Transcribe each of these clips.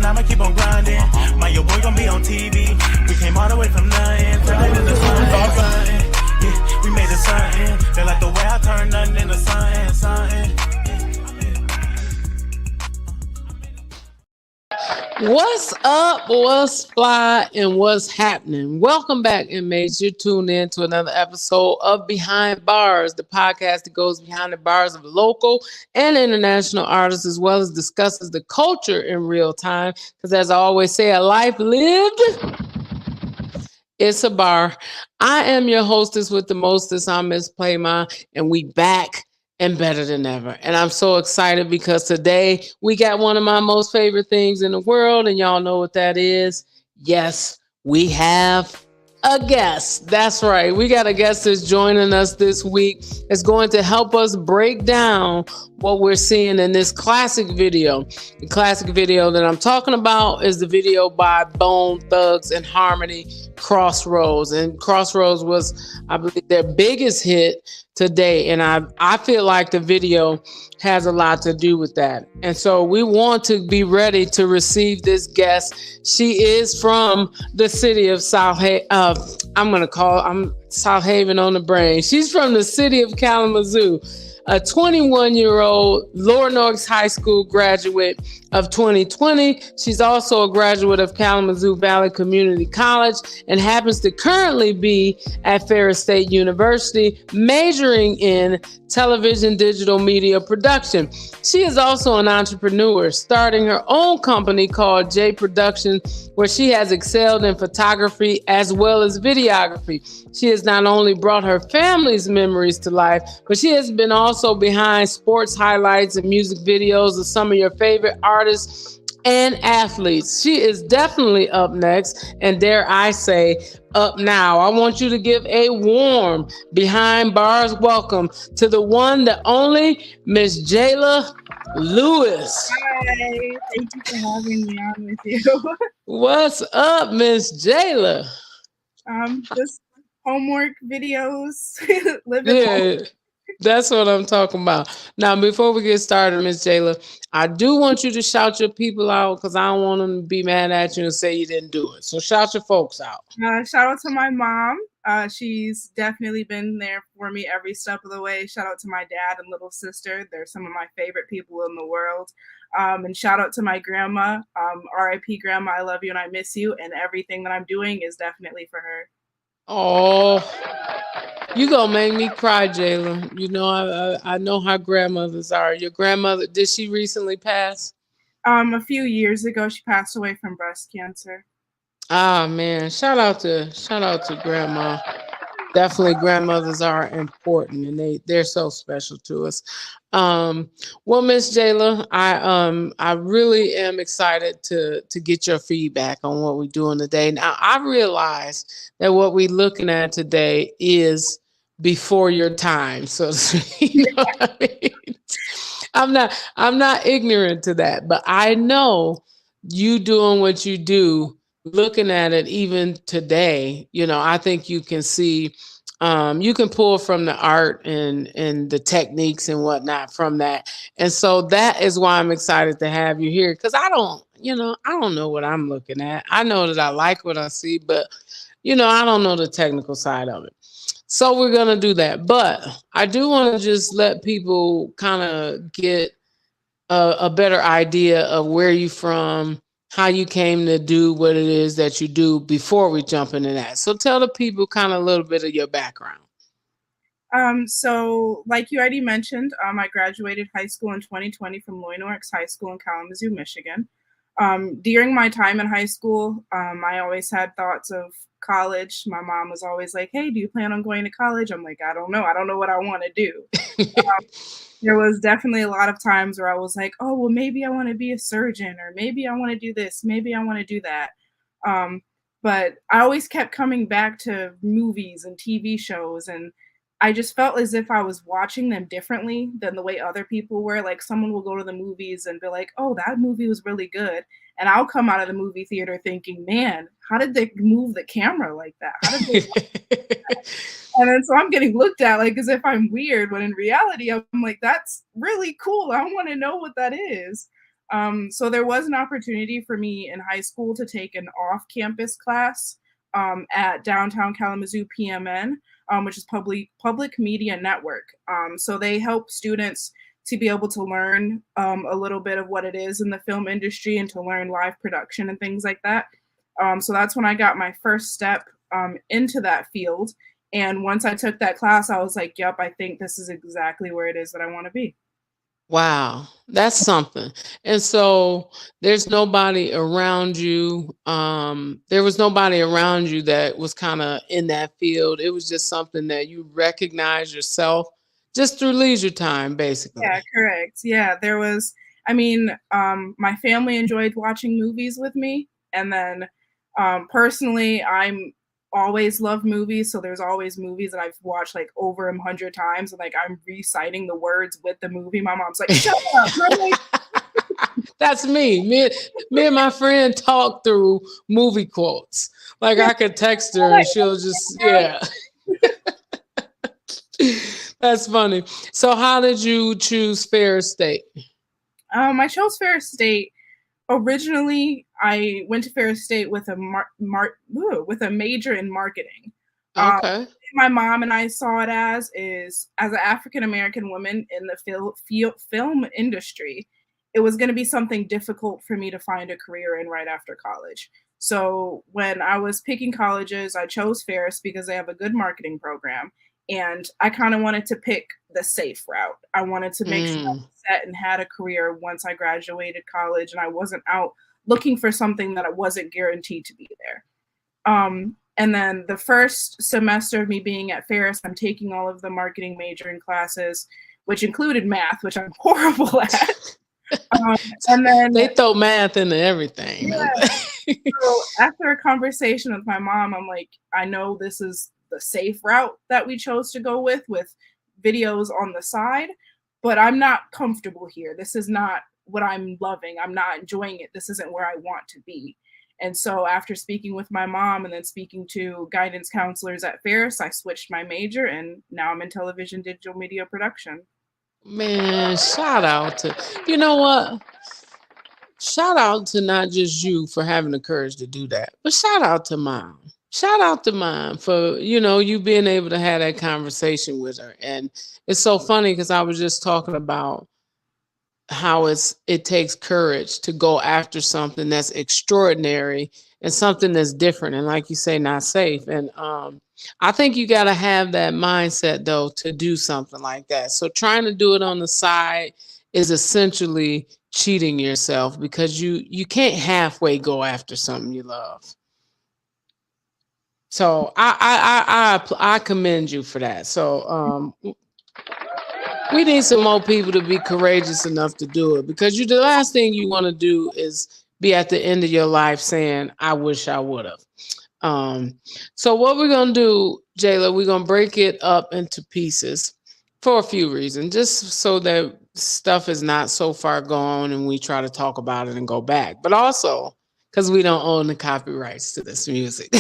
I'ma keep on grinding. My your boy gon' be on TV. We came all the way from nothing. Turned into something. Yeah, we made it something. Feel like the way I turned nothing into something. What's up, what's fly, and what's happening? Welcome back, inmates. You're tuned in to another episode of Behind Bars, the podcast that goes behind the bars of local and international artists, as well as discusses the culture in real time. Because as I always say, a life lived, it's a bar. I am your hostess with the mostest. I'm Miss Playmon, and we back and better than ever. And I'm so excited because today we got one of my most favorite things in the world, and y'all know what that is. Yes, we have a guest. That's right. We got a guest that's joining us this week. It's going to help us break down what we're seeing in this classic video. The classic video that I'm talking about is the video by Bone Thugs and Harmony-Crossroads. And Crossroads was, I believe, their biggest hit today. And I feel like the video has a lot to do with that. And so we want to be ready to receive this guest. She is from the city of South Haven on the brain. She's from the city of Kalamazoo, a 21-year-old Lower North High School graduate of 2020. She's also a graduate of Kalamazoo Valley Community College and happens to currently be at Ferris State University, majoring in television digital media production. She is also an entrepreneur, starting her own company called J Production, where she has excelled in photography as well as videography. She has not only brought her family's memories to life, but she has been also behind sports highlights and music videos of some of your favorite artists and athletes. She is definitely up next, and dare I say, up now. I want you to give a warm Behind Bars welcome to the one, the only, Miss Jaylah Lewis. Hi, thank you for having me on with you. What's up, Miss Jaylah? Just homework videos, Yeah, that's what I'm talking about. Now, before we get started, Miss Jaylah, I do want you to shout your people out because I don't want them to be mad at you and say you didn't do it. So shout your folks out. Shout out to my mom. She's definitely been there for me every step of the way. Shout out to my dad and little sister. They're some of my favorite people in the world. And shout out to my grandma. R.I.P. Grandma, I love you and I miss you. And everything that I'm doing is definitely for her. Oh, you gonna make me cry, Jaylah. You know, I know how grandmothers are. Your grandmother, did she recently pass? A few years ago, she passed away from breast cancer. Ah, man, shout out to grandma. Definitely grandmothers are important and they're so special to us. Well, Miss Jaylah, I really am excited to get your feedback on what we're doing today. Now, I realize that what we're looking at today is before your time, so you know what I mean? I'm not ignorant to that, but I know you doing what you do, looking at it even today, you know, I think you can see, you can pull from the art and the techniques and whatnot from that. And so that is why I'm excited to have you here. Cause I don't know what I'm looking at. I know that I like what I see, but you know, I don't know the technical side of it. So we're going to do that. But I do want to just let people kind of get a better idea of where you're from, how you came to do what it is that you do before we jump into that. So tell the people kind of a little bit of your background. So like you already mentioned, I graduated high school in 2020 from Loy Norris High School in Kalamazoo, Michigan. During my time in high school, I always had thoughts of college. My mom was always like, hey, do you plan on going to college? I'm like, I don't know. I don't know what I want to do. There was definitely a lot of times where I was like, oh, well, maybe I want to be a surgeon, or maybe I want to do this. Maybe I want to do that. But I always kept coming back to movies and TV shows, and I just felt as if I was watching them differently than the way other people were. Like someone will go to the movies and be like, oh, that movie was really good. And I'll come out of the movie theater thinking, man, how did they move the camera like that? How did they And then so I'm getting looked at like as if I'm weird, when in reality, I'm like, that's really cool. I want to know what that is. So there was an opportunity for me in high school to take an off-campus class at downtown Kalamazoo PMN, which is Public Media Network. So they help students to be able to learn a little bit of what it is in the film industry and to learn live production and things like that. So that's when I got my first step into that field. And once I took that class, I was like, yep, I think this is exactly where it is that I want to be. Wow, that's something. And so there's nobody around you. There was nobody around you that was kind of in that field. It was just something that you recognize yourself just through leisure time, basically. Yeah, correct. Yeah, there was, I mean, my family enjoyed watching movies with me. And then personally, I'm always loved movies, so there's always movies that I've watched like over 100 times, and like I'm reciting the words with the movie. My mom's like, "Shut up!" Really? That's me. Me and my friend talk through movie quotes. Like I could text her and she'll just That's funny. So how did you choose Ferris State? I chose Ferris State. Originally, I went to Ferris State with a major in marketing. Okay. My mom and I saw it as an African American woman in the film industry, it was going to be something difficult for me to find a career in right after college. So when I was picking colleges, I chose Ferris because they have a good marketing program. And I kind of wanted to pick the safe route. I wanted to make sure I was set and had a career once I graduated college, and I wasn't out looking for something that I wasn't guaranteed to be there. And then the first semester of me being at Ferris, I'm taking all of the marketing majoring classes, which included math, which I'm horrible at. And then they throw math into everything. Yeah. So after a conversation with my mom, I'm like, I know this is the safe route that we chose to go with videos on the side, but I'm not comfortable here. This is not what I'm loving. I'm not enjoying it. This isn't where I want to be. And so after speaking with my mom and then speaking to guidance counselors at Ferris, I switched my major and now I'm in television digital media production. Man, shout out to, you know what? Shout out to not just you for having the courage to do that, but shout out to Mom. Shout out to Mom for, you being able to have that conversation with her. And it's so funny because I was just talking about how it takes courage to go after something that's extraordinary and something that's different. And like you say, not safe. And I think you got to have that mindset, though, to do something like that. So trying to do it on the side is essentially cheating yourself because you can't halfway go after something you love. So I commend you for that. So we need some more people to be courageous enough to do it because the last thing you want to do is be at the end of your life saying, I wish I would have. So what we're going to do, Jaylah, we're going to break it up into pieces for a few reasons, just so that stuff is not so far gone and we try to talk about it and go back, but also because we don't own the copyrights to this music.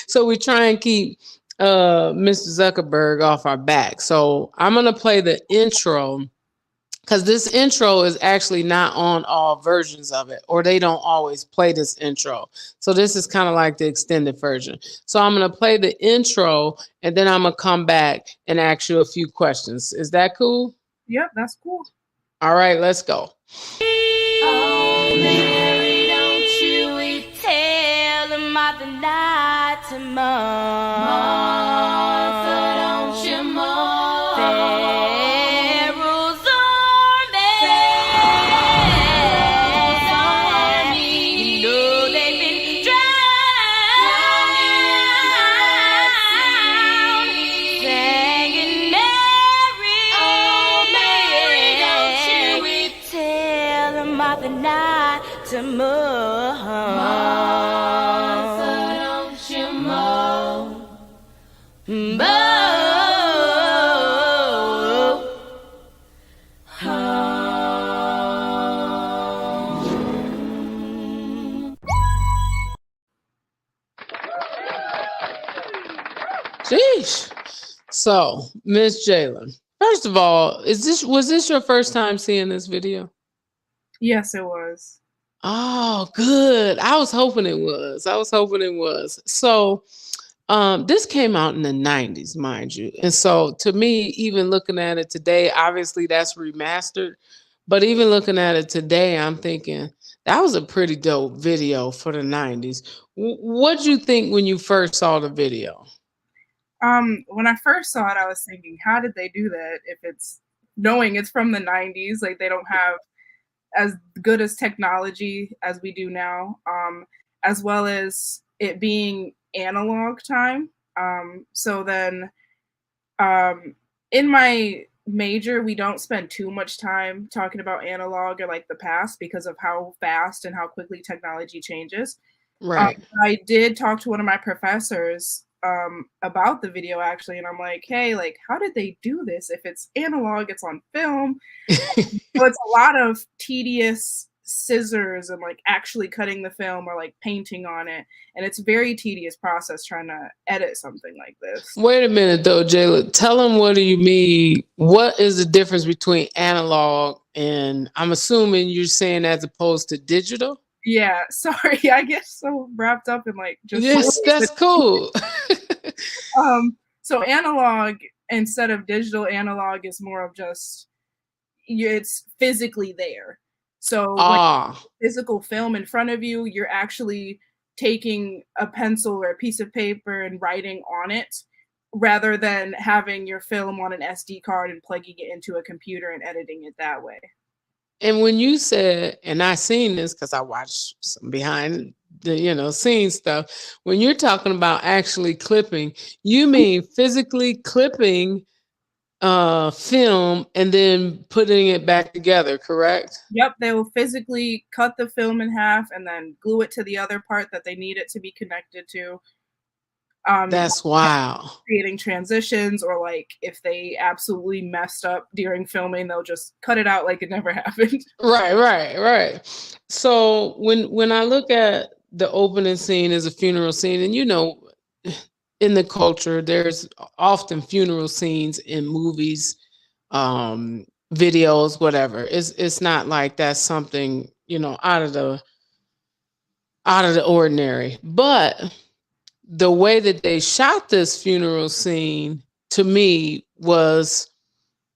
so we try and keep Mr. Zuckerberg off our back. So I'm going to play the intro because this intro is actually not on all versions of it, or they don't always play this intro. So this is kind of like the extended version. So I'm going to play the intro and then I'm going to come back and ask you a few questions. Is that cool? Yep, that's cool. All right, let's go. Oh, Mary, don't you tell them about the night tomorrow. Martha, don't you more. Pharaoh's army. You know they've been drowned. Singing Mary. Oh, Mary, don't you tell them about the night tomorrow. Martha, don't you more. Sheesh. So, Miss Jaylah, first of all, was this your first time seeing this video? Yes, it was. Oh, good. I was hoping it was. I was hoping it was. So, this came out in the 90s, mind you. And so to me, even looking at it today, obviously that's remastered. But even looking at it today, I'm thinking that was a pretty dope video for the 90s. What'd you think when you first saw the video? When I first saw it, I was thinking, how did they do that? If it's knowing it's from the 90s, like they don't have as good as technology as we do now, as well as it being analog time. So then in my major, we don't spend too much time talking about analog or like the past because of how fast and how quickly technology changes. Right. I did talk to one of my professors about the video actually, and I'm like, hey, like, how did they do this? If it's analog, it's on film. So it's a lot of tedious scissors and like actually cutting the film or like painting on it, and it's a very tedious process trying to edit something like this. Wait a minute though, Jayla. Tell them what do you mean? What is the difference between analog and I'm assuming you're saying as opposed to digital? Yeah, sorry, I get so wrapped up in like just Yes, that's cool. so analog instead of digital, analog is more of just it's physically there. So when Ah, physical film in front of you, you're actually taking a pencil or a piece of paper and writing on it rather than having your film on an SD card and plugging it into a computer and editing it that way. and when you said, and I seen this because I watched some behind the scenes stuff. When you're talking about actually clipping, you mean physically clipping film and then putting it back together, correct? Yep, they will physically cut the film in half and then glue it to the other part that they need it to be connected to. That's wild. Creating transitions, or like if they absolutely messed up during filming, they'll just cut it out like it never happened. Right. So when I look at the opening scene as a funeral scene, and in the culture, there's often funeral scenes in movies, videos, whatever. It's not like that's something out of the ordinary. But the way that they shot this funeral scene to me was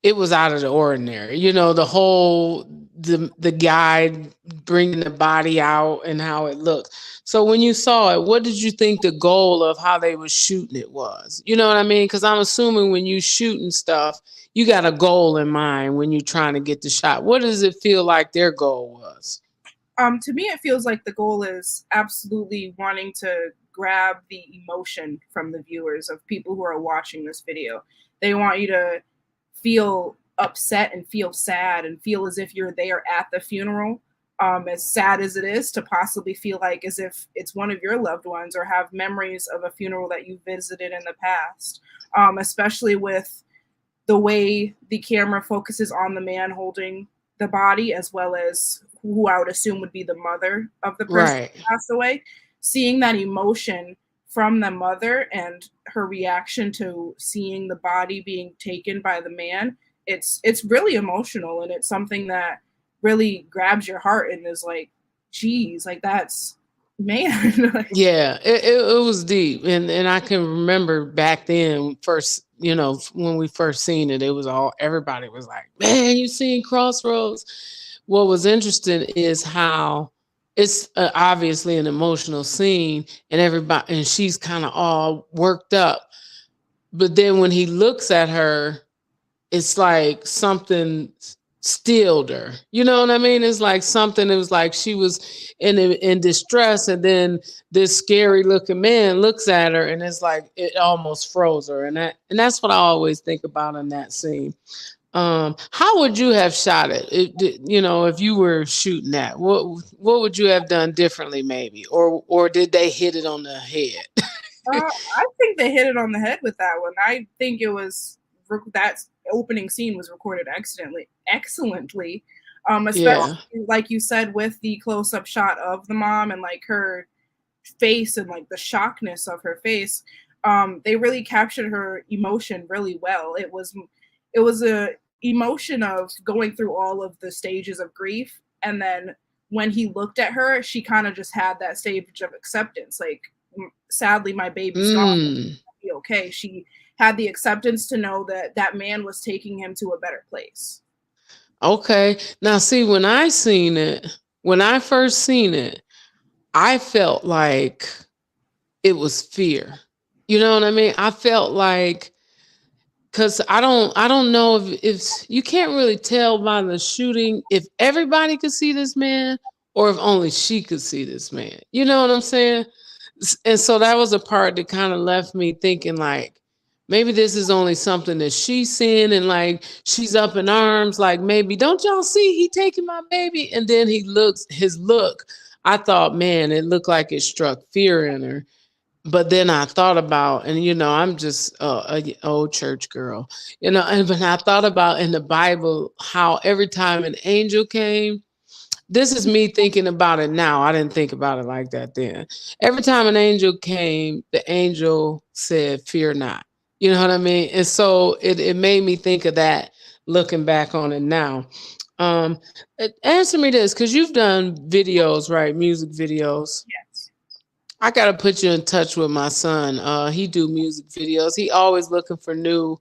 it was out of the ordinary. The whole the guy bringing the body out and how it looked. So when you saw it, what did you think the goal of how they were shooting it was? You know what I mean? Because I'm assuming when you shooting stuff, you got a goal in mind when you're trying to get the shot. What does it feel like their goal was? To me, it feels like the goal is absolutely wanting to grab the emotion from the viewers of people who are watching this video. They want you to feel upset and feel sad and feel as if you're there at the funeral, as sad as it is to possibly feel like as if it's one of your loved ones or have memories of a funeral that you visited in the past, especially with the way the camera focuses on the man holding the body as well as who I would assume would be the mother of the person Right. who passed away. Seeing that emotion from the mother and her reaction to seeing the body being taken by the man, it's really emotional, and it's something that really grabs your heart and is like, geez, like that's man. Yeah, it was deep, and I can remember back then first, when we first seen it, it was all everybody was like, "Man, you seen Crossroads?" What was interesting is how it's obviously an emotional scene, and everybody, and she's kind of all worked up, but then when he looks at her, it's like something stilled her. You know what I mean? It's like something. It was like she was in distress, and then this scary looking man looks at her, and it's like it almost froze her. And that's what I always think about in that scene. How would you have shot it? If you were shooting that, what would you have done differently, maybe, or did they hit it on the head? I think they hit it on the head with that one. I think it was that opening scene was recorded excellently. Especially like you said, with the close-up shot of the mom and like her face and like the shockness of her face. They really captured her emotion really well. It was a emotion of going through all of the stages of grief And then when he looked at her, she kind of just had that stage of acceptance. Like, sadly, my baby's gone. Be okay. She had the acceptance to know that that man was taking him to a better place. Okay. Now, see, when I first seen it, I felt like it was fear. You know what I mean? I felt like, because I don't know if you can't really tell by the shooting if everybody could see this man or if only she could see this man. You know what I'm saying? And so that was a part that kind of left me thinking like, maybe this is only something that she's seeing and like she's up in arms, like, maybe don't y'all see he taking my baby? And then his look, I thought, man, it looked like it struck fear in her. But then I thought about, and I'm just a old church girl, and when I thought about in the Bible how every time an angel came, this is me thinking about it now. I didn't think about it like that then. Every time an angel came, the angel said, "Fear not." You know what I mean? And so it made me think of that looking back on it now. Answer me this, because you've done videos, right? Music videos. Yes. I got to put you in touch with my son. He do music videos. He always looking for new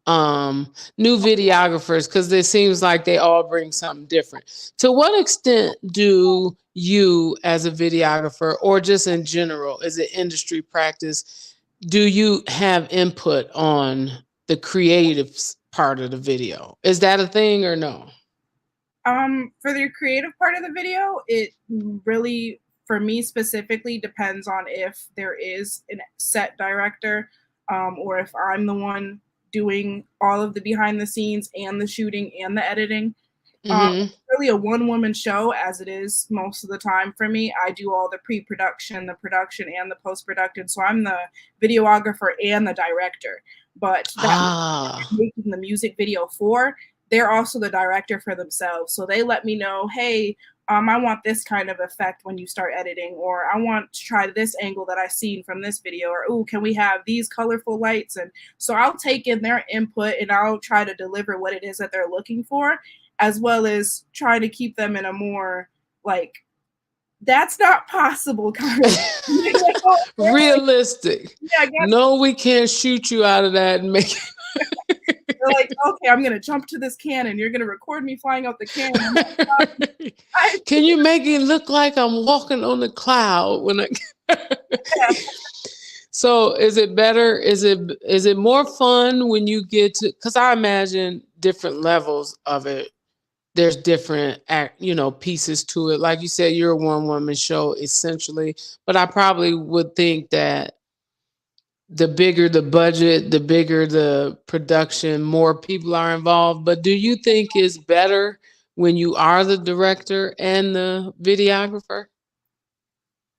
videographers, because it seems like they all bring something different. To what extent do you, as a videographer, or just in general, as an industry practice, do you have input on the creative part of the video? Is that a thing or no? For the creative part of the video, it really, for me specifically, depends on if there is a set director, or if I'm the one doing all of the behind the scenes and the shooting and the editing. It's really a one-woman show, as it is most of the time for me. I do all the pre-production, the production, and the post-production. So I'm the videographer and the director. But that making the music video for, they're also the director for themselves. So they let me know, hey, I want this kind of effect when you start editing, or I want to try this angle that I've seen from this video, or, ooh, can we have these colorful lights? And so I'll take in their input and I'll try to deliver what it is that they're looking for, as well as try to keep them in a more like, that's not possible kind of realistic. Yeah, no, we can't shoot you out of that and make it. They're like, okay, I'm gonna jump to this cannon. You're gonna record me flying out the cannon. Can you make it look like I'm walking on the cloud when I? So is it better? Is it more fun when you get to? Because I imagine different levels of it. There's different pieces to it. Like you said, you're a one-woman show essentially, but I probably would think that the bigger the budget, the bigger the production, more people are involved. But do you think it's better when you are the director and the videographer?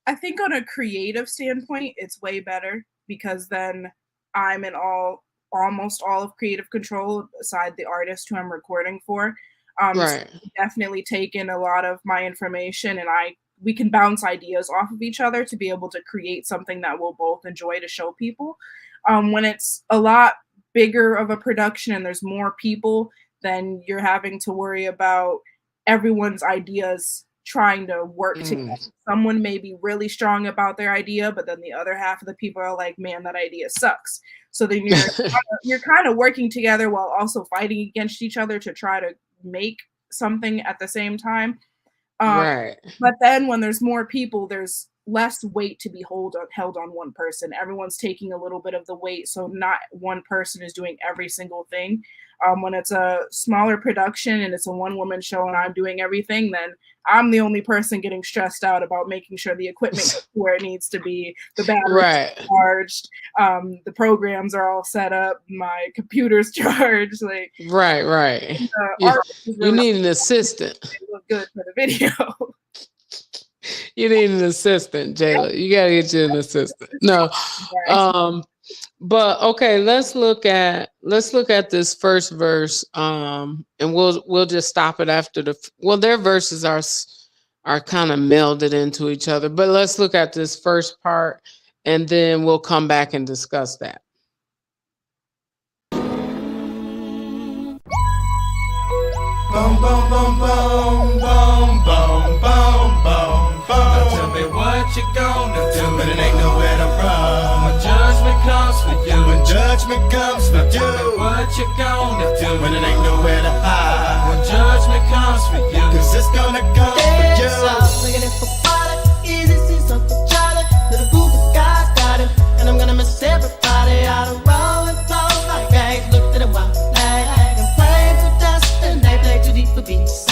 I think on a creative standpoint, it's way better, because then I'm in almost all of creative control, aside the artist who I'm recording for. Right. So definitely take in a lot of my information, and we can bounce ideas off of each other to be able to create something that we'll both enjoy to show people. When it's a lot bigger of a production and there's more people, then you're having to worry about everyone's ideas trying to work together. Someone may be really strong about their idea, but then the other half of the people are like, man, that idea sucks. So then you're kind of working together while also fighting against each other to try to make something at the same time. Right. But then when there's more people, there's less weight to be held on one person. Everyone's taking a little bit of the weight, so not one person is doing every single thing. When it's a smaller production and it's a one-woman show and I'm doing everything, then I'm the only person getting stressed out about making sure the equipment is where it needs to be, the batteries are charged, the programs are all set up, my computer's charged. Like, right. You need an assistant. Look good for the video. You need an assistant, Jaylah. You gotta get you an assistant. No, but okay. Let's look at this first verse, and we'll just stop it after their verses are kind of melded into each other. But let's look at this first part, and then we'll come back and discuss that. Boom, boom, boom, boom, boom, boom, boom, boom, boom. Now tell me what you gonna do when it ain't nowhere to run. When judgment comes for you. When judgment comes for you. Tell me what you gonna do when it ain't nowhere to hide. When judgment comes for you. Cause it's gonna come for you. Looking at for water, easy season for Charlie. Little group of guys got him, and I'm gonna miss everybody. Out of roll and flow like bags. Look to the wild flag and play for dust, and they play too deep for beats.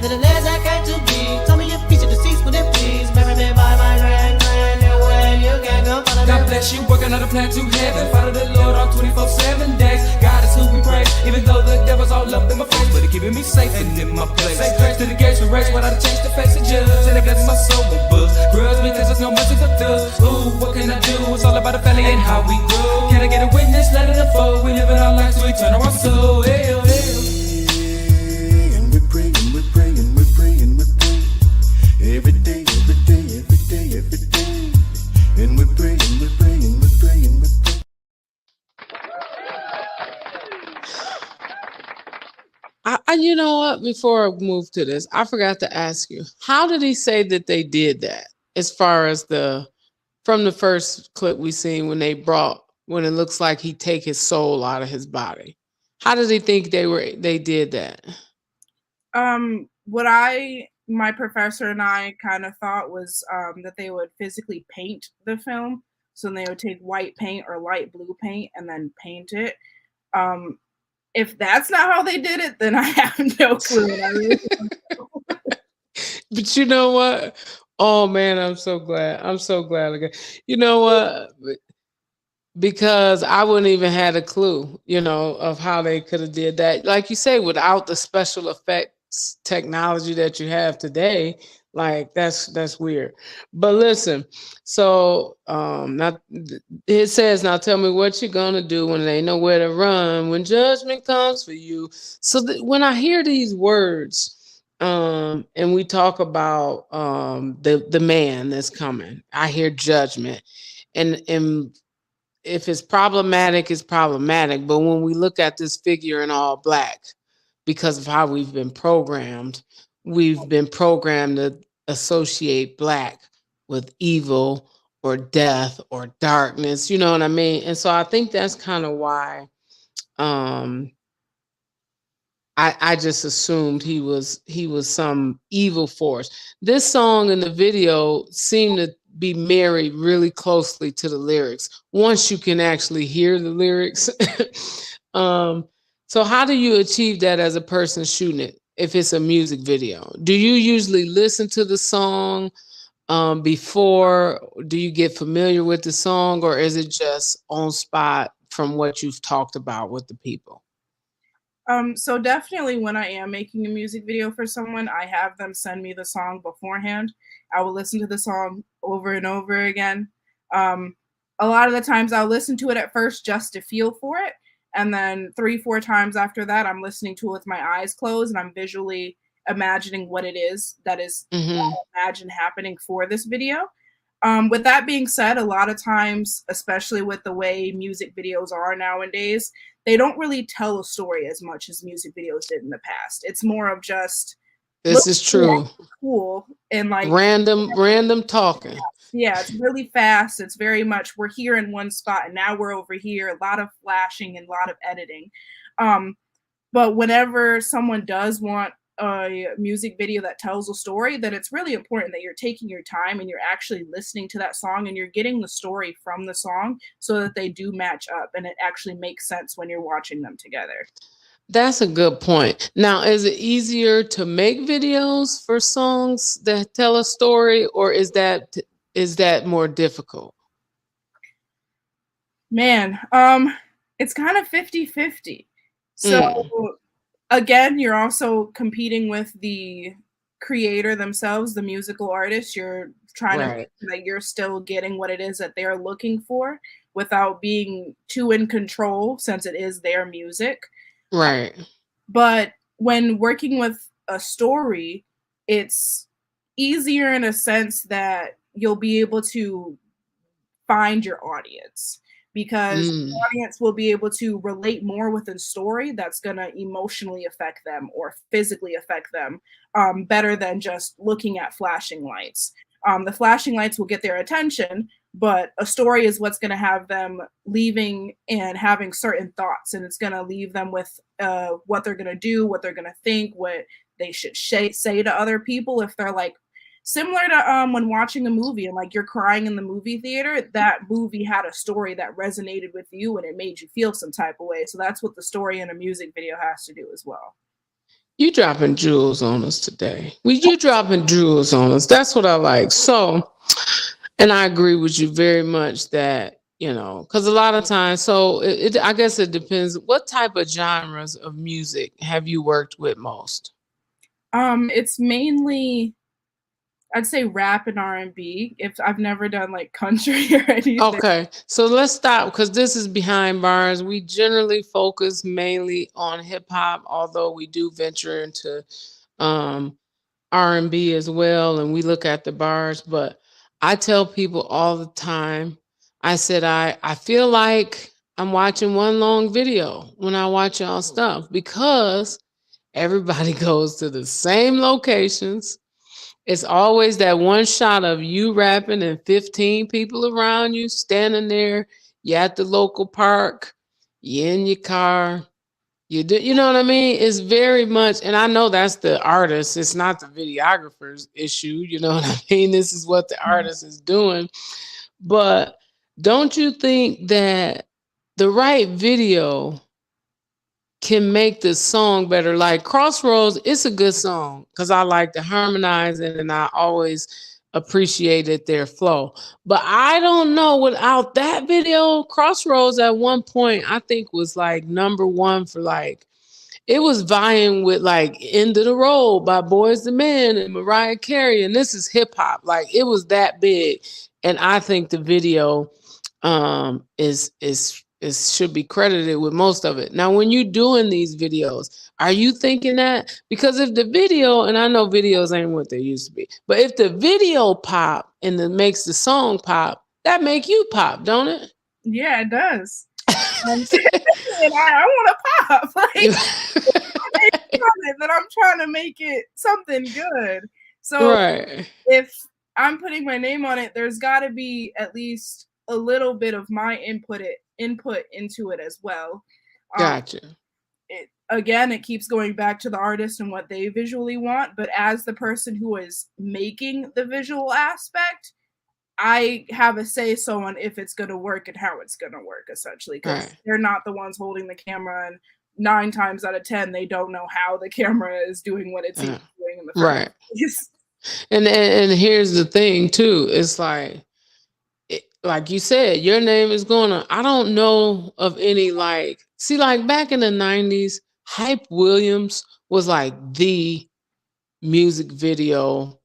Little legs I came to be. Tell me your feature deceased, would it please? Marry me by my grand, new way. You can't go follow God bless you, working on a plan to heaven. Follow the Lord on 24/7 days. God is who we praise, even though the devil's all up in my face, but he keeping me safe and in my place. Say grace to the gates we race, without a chance to face the judge. And it gets my soul with buzz. Grudge because there's no mercy for thugs. Ooh, what can I do? It's all about the family and how we grow. Can I get a witness? Let it unfold. We living our lives to eternal our soul. Hey, oh, hey, oh. And we're praying, we're praying, we're praying, we're praying. Every day, every day, every day, every day. And we're praying, we're praying, we're praying, we're praying. You know what? Before I move to this, I forgot to ask you, how did he say that they did that? As far as from the first clip we seen when when it looks like he take his soul out of his body. How did he think they did that? What my professor and I kind of thought was that they would physically paint the film. So they would take white paint or light blue paint and then paint it. If that's not how they did it, then I have no clue. I really don't know. But you know what? Oh man, I'm so glad. I'm so glad again. You know what? Because I wouldn't even had a clue, of how they could have did that. Like you say, without the special effects technology that you have today, like that's weird. But listen, so now it says, now tell me what you're gonna do when there ain't nowhere to run, when judgment comes for you. So when I hear these words, and we talk about the man that's coming, I hear judgment, and if it's problematic, it's problematic. But when we look at this figure in all black, because of how we've been programmed to associate black with evil or death or darkness, you know what I mean? And so I think that's kind of why I just assumed he was some evil force. This song in the video seemed to be married really closely to the lyrics once you can actually hear the lyrics. So how do you achieve that as a person shooting it if it's a music video? Do you usually listen to the song before? Do you get familiar with the song, or is it just on spot from what you've talked about with the people? So definitely when I am making a music video for someone, I have them send me the song beforehand. I will listen to the song over and over again. A lot of the times I'll listen to it at first just to feel for it. And then 3-4 times after that, I'm listening to it with my eyes closed and I'm visually imagining what it is that is imagine happening for this video. With that being said, a lot of times, especially with the way music videos are nowadays, they don't really tell a story as much as music videos did in the past. It's more of just this is true. Cool and like random talking. Yeah, it's really fast. It's very much we're here in one spot and now we're over here. A lot of flashing and a lot of editing. But whenever someone does want a music video that tells a story, that it's really important that you're taking your time and you're actually listening to that song and you're getting the story from the song so that they do match up and it actually makes sense when you're watching them together. That's a good point. Now, is it easier to make videos for songs that tell a story, or is that more difficult? Man, it's kind of 50-50. So again, you're also competing with the creator themselves, the musical artist. You're trying to make sure that you're still getting what it is that they're looking for without being too in control, since it is their music. Right. But when working with a story, it's easier in a sense that you'll be able to find your audience. because the Mm. audience will be able to relate more with a story that's going to emotionally affect them or physically affect them, better than just looking at flashing lights. The flashing lights will get their attention, but a story is what's going to have them leaving and having certain thoughts, and it's going to leave them with what they're going to do, what they're going to think, what they should say to other people. If they're like, similar to when watching a movie and like you're crying in the movie theater, that movie had a story that resonated with you and it made you feel some type of way. So that's what the story in a music video has to do as well. You dropping jewels on us today. You dropping jewels on us. That's what I like. So, and I agree with you very much that, because a lot of times, so I guess it depends. What type of genres of music have you worked with most? It's mainly, I'd say rap and R&B. If I've never done like country or anything. Okay, so let's stop because this is behind bars. We generally focus mainly on hip hop, although we do venture into R&B as well, and we look at the bars. But I tell people all the time, I said I feel like I'm watching one long video when I watch y'all stuff because everybody goes to the same locations. It's always that one shot of you rapping and 15 people around you standing there. You're at the local park. You're in your car. You know what I mean? It's very much, and I know that's the artist. It's not the videographer's issue. You know what I mean? This is what the artist is doing. But don't you think that the right video can make the song better? Like Crossroads, it's a good song because I like to harmonize it and I always appreciated their flow. But I don't know, without that video, Crossroads at one point I think was like number one for like, it was vying with like End of the Road by Boyz II Men and Mariah Carey, and this is hip hop. Like it was that big, and I think the video is should be credited with most of it. Now, when you're doing these videos, are you thinking that? Because if the video, and I know videos ain't what they used to be, but if the video pop and it makes the song pop, that make you pop, don't it? Yeah, it does. And I want to pop. Like, that I'm trying to make it something good. So right. If I'm putting my name on it, there's got to be at least a little bit of my input into it as well. Gotcha. It keeps going back to the artist and what they visually want, but as the person who is making the visual aspect, I have a say so on if it's going to work and how it's going to work, essentially, because they're not the ones holding the camera, and 9 times out of 10 they don't know how the camera is doing what it's doing in the first place. And here's the thing too, it's like you said, your name is going to, I don't know of any, like, see, like back in the 90s, Hype Williams was like the music video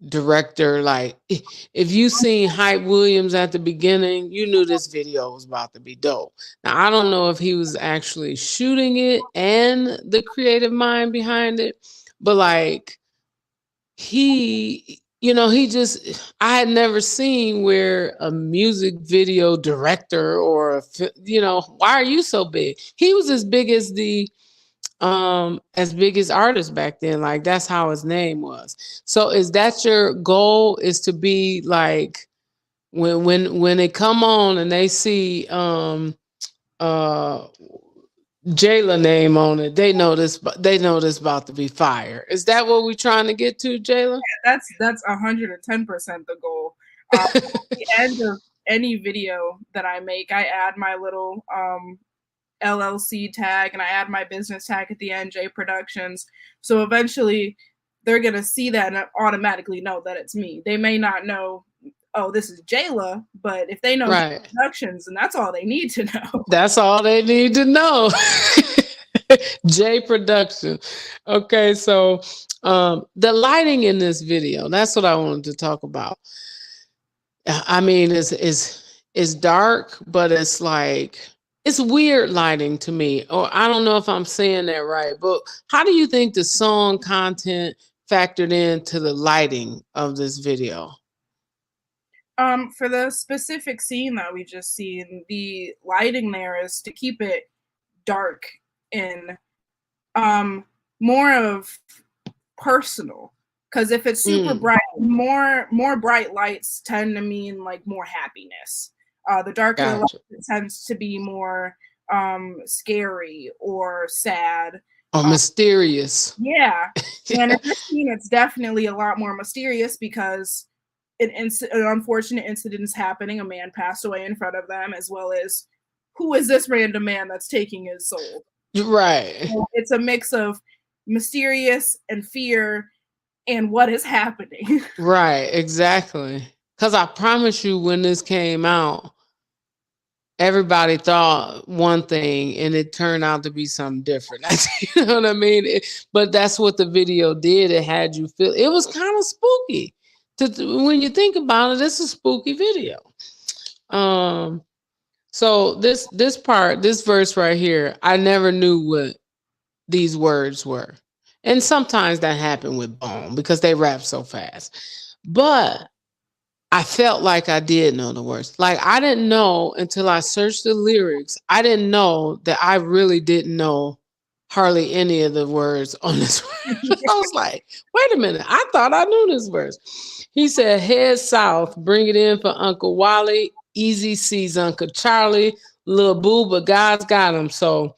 director. Like if you seen Hype Williams at the beginning, you knew this video was about to be dope. Now I don't know if he was actually shooting it and the creative mind behind it, but like he I had never seen where a music video director or why are you so big? He was as big as artists back then. Like that's how his name was. So is that your goal, is to be like when they come on and they see Jaylah name on it, they know this about to be fire. Is that what we're trying to get to, Jaylah? Yeah, that's 110% the goal. At the end of any video that I make, I add my little LLC tag and I add my business tag at the end, J Productions. So eventually they're gonna see that and automatically know that it's me. They may not know, oh, this is Jaylah, but if they know J Productions, and that's all they need to know. That's all they need to know. J Production. Okay, so the lighting in this video, that's what I wanted to talk about. I mean, it's dark, but it's like, it's weird lighting to me. Or I don't know if I'm saying that right, but how do you think the song content factored into the lighting of this video? For the specific scene that we just seen, the lighting there is to keep it dark and more of personal. Because if it's super bright, more bright lights tend to mean like more happiness. The darker the light, it tends to be more scary or sad or mysterious. Yeah, and in this scene, it's definitely a lot more mysterious because an unfortunate incident is happening. A man passed away in front of them, as well as who is this random man that's taking his soul? Right. So it's a mix of mysterious and fear and what is happening. Right, exactly. Because I promise you, when this came out, everybody thought one thing and it turned out to be something different. You know what I mean? But that's what the video did. It had you feel, it was kind of spooky. When you think about it, it's a spooky video. So this verse right here, I never knew what these words were. And sometimes that happened with Bone because they rap so fast. But I felt like I did know the words. Like I didn't know until I searched the lyrics. I didn't know that I really didn't know hardly any of the words on this verse. I was like, wait a minute. I thought I knew this verse. He said, head south, bring it in for Uncle Wally. Easy sees Uncle Charlie, Lil Boo, but God's got him. So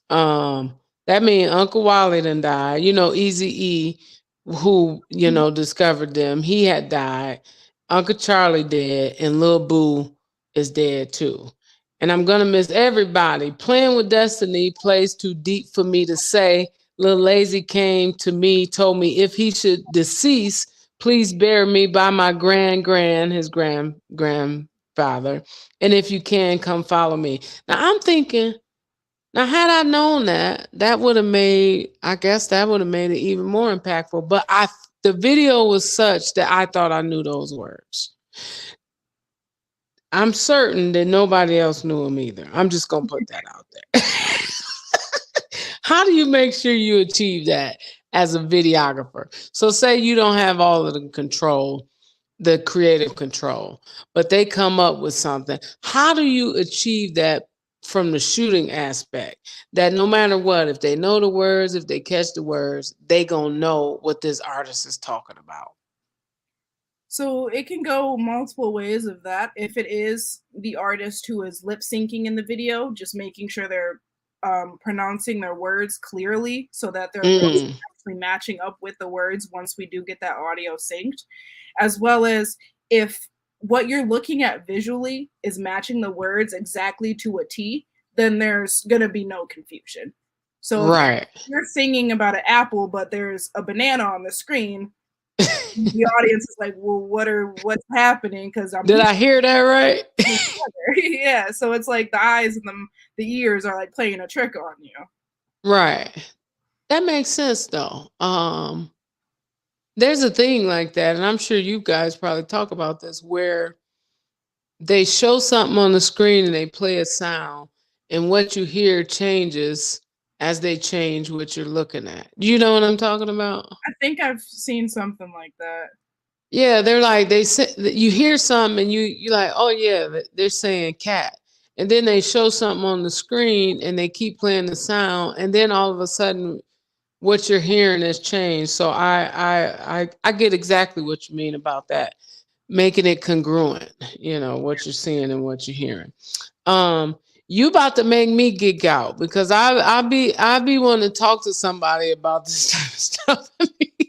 that means Uncle Wally done died. You know, Easy-E, who, discovered them, he had died. Uncle Charlie dead, and Lil Boo is dead too. And I'm going to miss everybody. Playing with Destiny plays too deep for me to say. Lil Lazy came to me, told me if he should decease, please bury me by my his grandfather. And if you can, come follow me. Now I'm thinking, now had I known that would have made it even more impactful. But the video was such that I thought I knew those words. I'm certain that nobody else knew them either. I'm just going to put that out there. How do you make sure you achieve that as a videographer? So say you don't have all of the control, the creative control, but they come up with something. How do you achieve that from the shooting aspect? That no matter what, if they know the words, if they catch the words, they gonna know what this artist is talking about. So it can go multiple ways of that. If it is the artist who is lip syncing in the video, just making sure they're pronouncing their words clearly so that they're actually matching up with the words once we do get that audio synced, as well as if what you're looking at visually is matching the words exactly to a T, then there's going to be no confusion. So if you're singing about an apple, but there's a banana on the screen, the audience is like, well, what's happening? Because did I hear that right? Yeah. So it's like the eyes and the ears are like playing a trick on you. Right. That makes sense though. There's a thing like that, and I'm sure you guys probably talk about this, where they show something on the screen and they play a sound, and what you hear changes as they change what you're looking at. You know what I'm talking about? I think I've seen something like that. Yeah, they're like, they say you hear something and you're like, oh yeah, they're saying cat. And then they show something on the screen and they keep playing the sound, and then all of a sudden what you're hearing has changed. So I get exactly what you mean about that. Making it congruent, what you're seeing and what you're hearing. You about to make me geek out because I be wanting to talk to somebody about this type of stuff in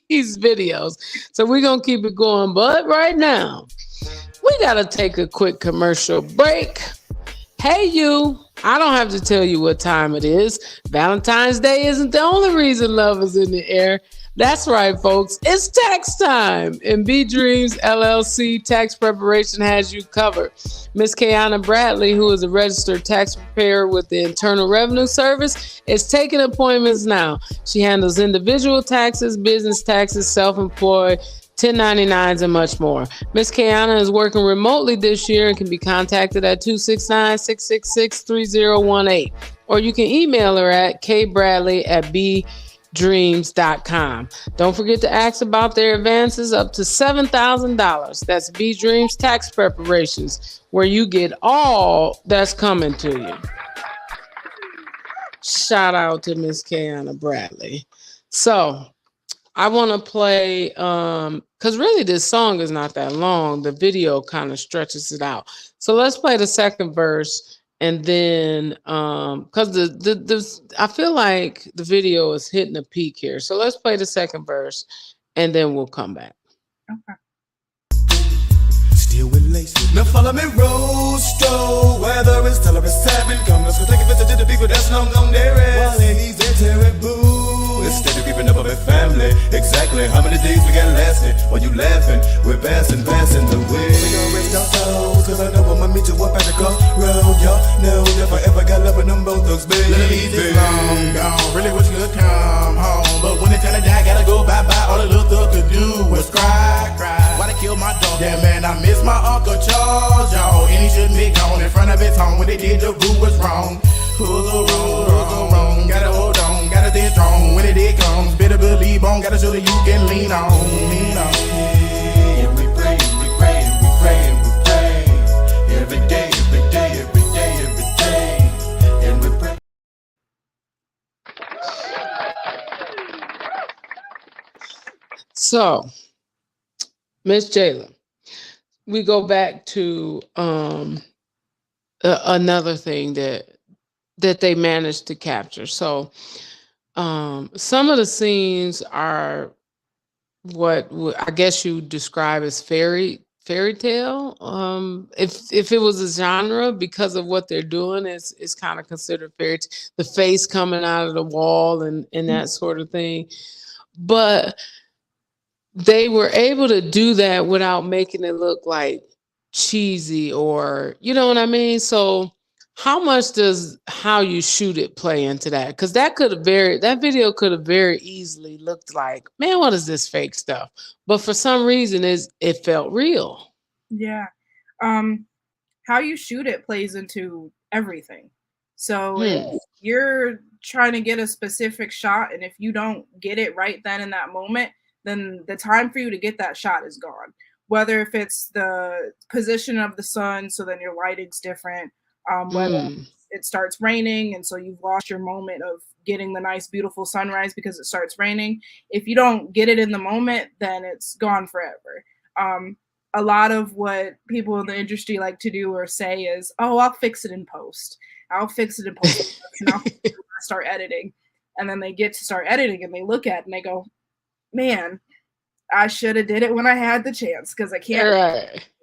these videos. So we're gonna keep it going. But right now, we gotta take a quick commercial break. Hey you, I don't have to tell you what time it is. Valentine's Day isn't the only reason love is in the air. That's right, folks. It's tax time. And B Dreams LLC Tax Preparation has you covered. Miss Kiana Bradley, who is a registered tax preparer with the Internal Revenue Service, is taking appointments now. She handles individual taxes, business taxes, self-employed, 1099s, and much more. Miss Kiana is working remotely this year and can be contacted at 269-666-3018. Or you can email her at kbradley@bdreams.com. bdreams.com. Don't forget to ask about their advances up to $7,000. That's B Dreams Tax Preparations, where you get all that's coming to you. Shout out to Miss Kiana Bradley. So I want to play because really this song is not that long. The video kind of stretches it out. So let's play the second verse, and then because the I feel like the video is hitting a peak here. So let's play the second verse, and then we'll come back. Okay. Still with laces. Now follow me, Rosto. Whether it's teller or savage, come let's go take a visit to the people that's long gone there. While ladies they terrible. Instead of keeping up with family, exactly how many days we got lasting? While you laughing, we're passing the way. We gon' rest our souls, cause I know I'ma meet you up at the crossroad. Y'all know if I ever got love with them both thugs, baby. Ladies is long gone, really wish you could come home. But when it's time to die, gotta go bye-bye. All the little thug could do was cry. Why they kill my dog? Yeah, man, I miss my Uncle Charles, y'all. And he shouldn't be gone in front of his home. When they did, the rule was wrong. Who's so wrong? Gotta hold on, gotta stay strong. When it comes, better believe on. Gotta show that you can lean on. And we pray, and we pray, and we pray, and we pray. Every day, every day, every day, every day. And we pray. So, Miss Jaylah, we go back to another thing that they managed to capture. So some of the scenes are what I guess you describe as fairy tale. If it was a genre, because of what they're doing, it's kind of considered fairy tale. The face coming out of the wall and that sort of thing. But they were able to do that without making it look like cheesy, or you know what I mean? So how much does how you shoot it play into that? Because that video could have very easily looked like, man, what is this fake stuff? But for some reason it felt real. Yeah. How you shoot it plays into everything. So if you're trying to get a specific shot, and if you don't get it right then in that moment, then the time for you to get that shot is gone. Whether if it's the position of the sun, so then your lighting's different. Whether it starts raining, and so you've lost your moment of getting the nice, beautiful sunrise because it starts raining. If you don't get it in the moment, then it's gone forever. A lot of what people in the industry like to do or say is, "Oh, I'll fix it in post. I'll fix it in post, and I'll start editing." And then they get to start editing, and they look at it and they go, "Man, I should have did it when I had the chance, because I can't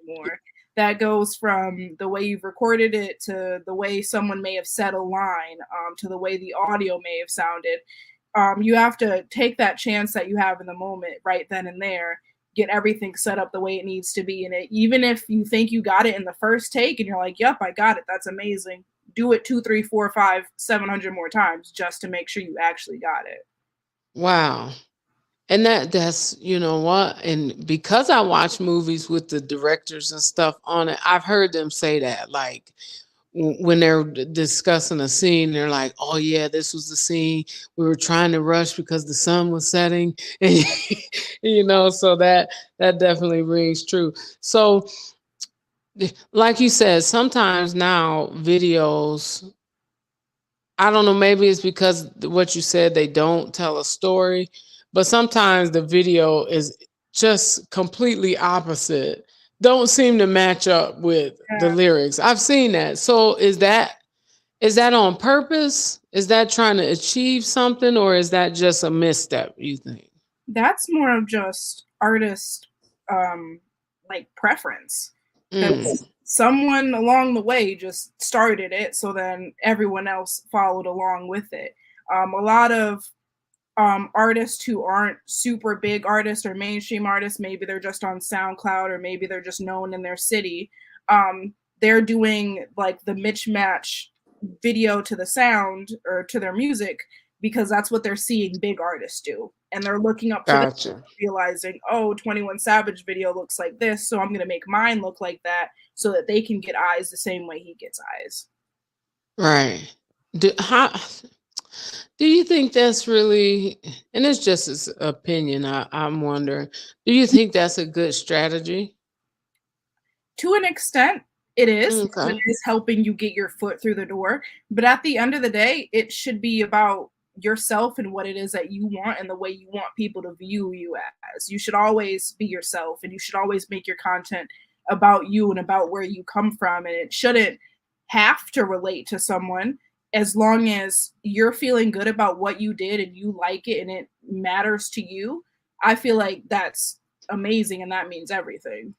anymore." That goes from the way you've recorded it to the way someone may have said a line, to the way the audio may have sounded. You have to take that chance that you have in the moment right then and there, get everything set up the way it needs to be in it. Even if you think you got it in the first take and you're like, yep, I got it, that's amazing. Do it 2, 3, 4, 5, 700 more times just to make sure you actually got it. Wow. And that's, you know what? And because I watch movies with the directors and stuff on it, I've heard them say that, like when they're discussing a scene, they're like, oh yeah, this was the scene we were trying to rush because the sun was setting. And, you know, so that definitely rings true. So like you said, sometimes now videos, I don't know, maybe it's because what you said, they don't tell a story. But sometimes the video is just completely opposite. Don't seem to match up with the lyrics. I've seen that. So is that on purpose? Is that trying to achieve something, or is that just a misstep, you think? That's more of just artist like preference. Someone along the way just started it, so then everyone else followed along with it. A lot of artists who aren't super big artists or mainstream artists, maybe they're just on SoundCloud, or maybe they're just known in their city. They're doing like the mismatch video to the sound or to their music because that's what they're seeing big artists do. And they're looking up to them, realizing, oh, 21 Savage video looks like this, so I'm going to make mine look like that so that they can get eyes the same way he gets eyes. Right. Do you think that's really, and it's just his opinion, I'm wondering, do you think that's a good strategy? To an extent, it is, because it Okay. is helping you get your foot through the door. But at the end of the day, it should be about yourself and what it is that you want and the way you want people to view you as. You should always be yourself and you should always make your content about you and about where you come from. And it shouldn't have to relate to someone as long as you're feeling good about what you did and you like it and it matters to you. I feel like that's amazing and that means everything.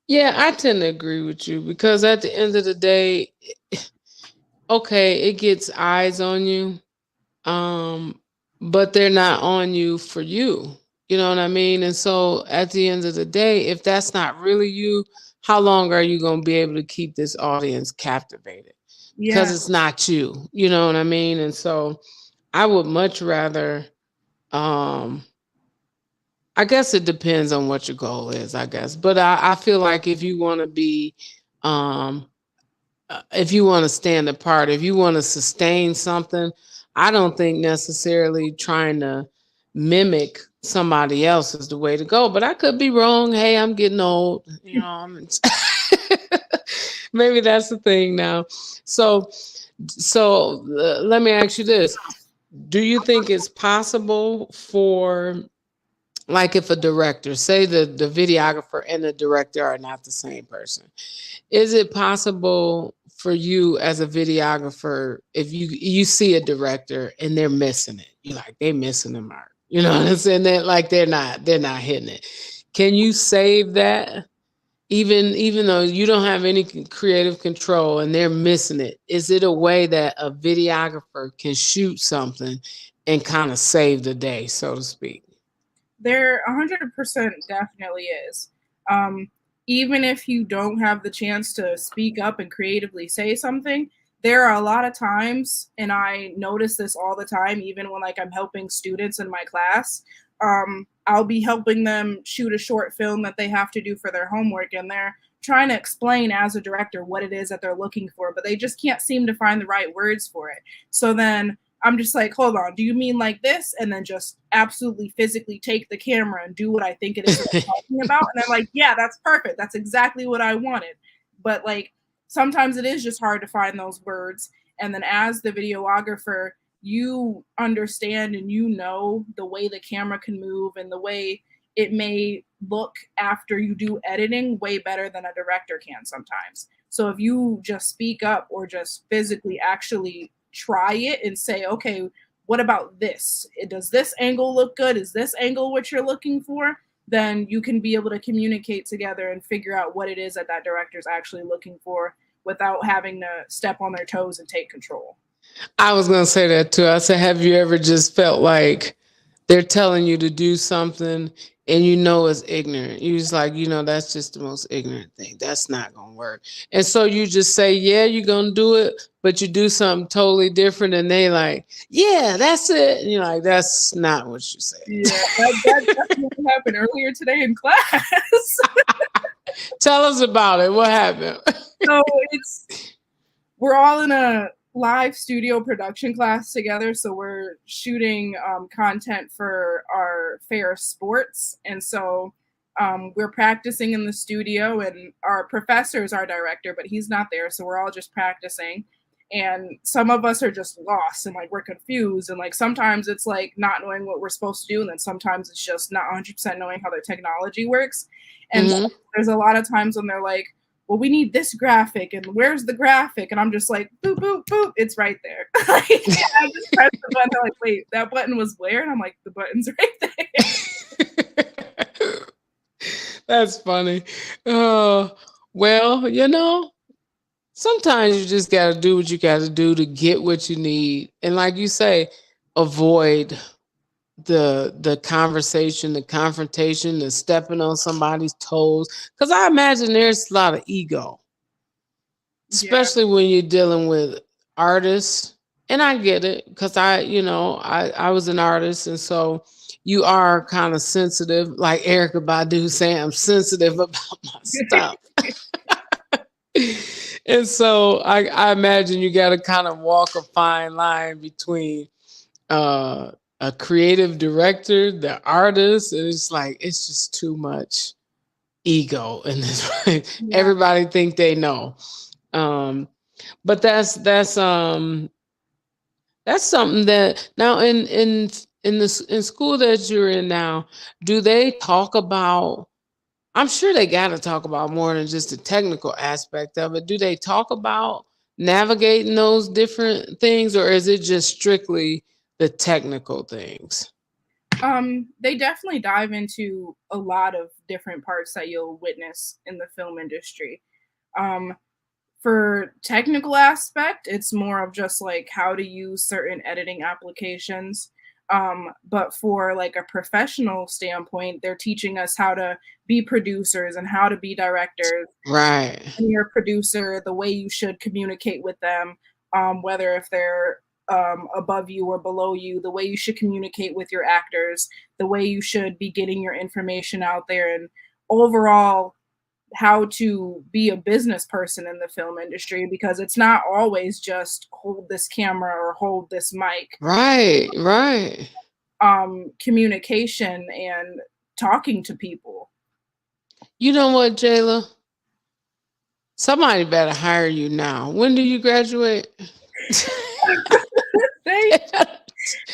Yeah, I tend to agree with you because at the end of the day, okay, it gets eyes on you, um, but they're not on you for you. You know what I mean? And so at the end of the day, if that's not really you, how long are you going to be able to keep this audience captivated? Because Yeah. it's not you. You know what I mean? And so I would much rather, um, I guess it depends on what your goal is, I guess. But I feel like if you want to be, um, if you want to stand apart, if you want to sustain something, I don't think necessarily trying to mimic somebody else is the way to go. But I could be wrong. Hey, I'm getting old. You know, maybe that's the thing now. So, let me ask you this: do you think it's possible for, like, if a director, say the videographer and the director are not the same person, is it possible for you as a videographer, if you see a director and they're missing it, you're like, they missing the mark, you know what I'm saying? That, like, they're not hitting it. Can you save that, even though you don't have any creative control and they're missing it? Is it a way that a videographer can shoot something and kind of save the day, so to speak? There 100% definitely is. Um, Even if you don't have the chance to speak up and creatively say something, there are a lot of times, and I notice this all the time, even when like I'm helping students in my class. I'll be helping them shoot a short film that they have to do for their homework, and they're trying to explain as a director what it is that they're looking for, but they just can't seem to find the right words for it. So then I'm just like, hold on, do you mean like this? And then just absolutely physically take the camera and do what I think it is that I'm talking about. And they're like, yeah, that's perfect. That's exactly what I wanted. But like sometimes it is just hard to find those words. And then as the videographer, you understand and you know the way the camera can move and the way it may look after you do editing way better than a director can sometimes. So if you just speak up or just physically actually try it and say, okay, what about this? Does this angle look good? Is this angle what you're looking for? Then you can be able to communicate together and figure out what it is that that director is actually looking for without having to step on their toes and take control. I was going to say that too. I said, have you ever just felt like they're telling you to do something and you know it's ignorant? You just like, that's just the most ignorant thing. That's not going to work. And so you just say, yeah, you're going to do it, but you do something totally different. And they like, yeah, that's it. And you're like, that's not what you said. Yeah, that's what happened earlier today in class. Tell us about it. What happened? So we're all in a live studio production class together. So we're shooting content for our fair sports. And so we're practicing in the studio, and our professor is our director, but he's not there. So we're all just practicing. And some of us are just lost and like we're confused. And like sometimes it's like not knowing what we're supposed to do. And then sometimes it's just not 100% knowing how the technology works. And so there's a lot of times when they're like, well, we need this graphic, and where's the graphic? And I'm just like, boop, boop, boop, it's right there. I just press the button. They're like, wait, that button was where? And I'm like, the button's right there. That's funny. Well, sometimes you just got to do what you got to do to get what you need. And like you say, avoid the conversation, the confrontation, the stepping on somebody's toes. Because I imagine there's a lot of ego, especially when you're dealing with artists. And I get it because I was an artist. And so you are kind of sensitive, like Erykah Badu saying, I'm sensitive about my stuff. And so I imagine you got to kind of walk a fine line between a creative director, the artist, and it's like it's just too much ego in this. Everybody think they know, but that's something that now in school that you're in now, do they talk about? I'm sure they got to talk about more than just the technical aspect of it. Do they talk about navigating those different things, or is it just strictly the technical things? They definitely dive into a lot of different parts that you'll witness in the film industry. For technical aspect, it's more of just like how to use certain editing applications. But for like a professional standpoint, they're teaching us how to be producers and how to be directors. Right. And you're a producer, the way you should communicate with them, whether if they're above you or below you, the way you should communicate with your actors, the way you should be getting your information out there, and overall how to be a business person in the film industry, because it's not always just hold this camera or hold this mic. Right. Communication and talking to people. You know what, Jaylah? Somebody better hire you now. When do you graduate?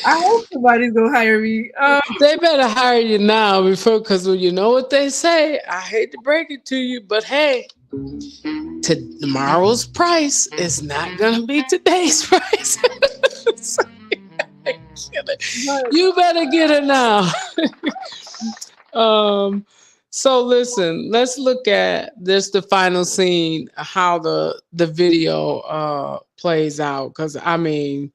I hope somebody's gonna hire me. They better hire you now because you know what they say. I hate to break it to you, but hey, tomorrow's price is not gonna be today's price. You better get it now. So listen, let's look at this, the final scene, how the video plays out. Because I mean,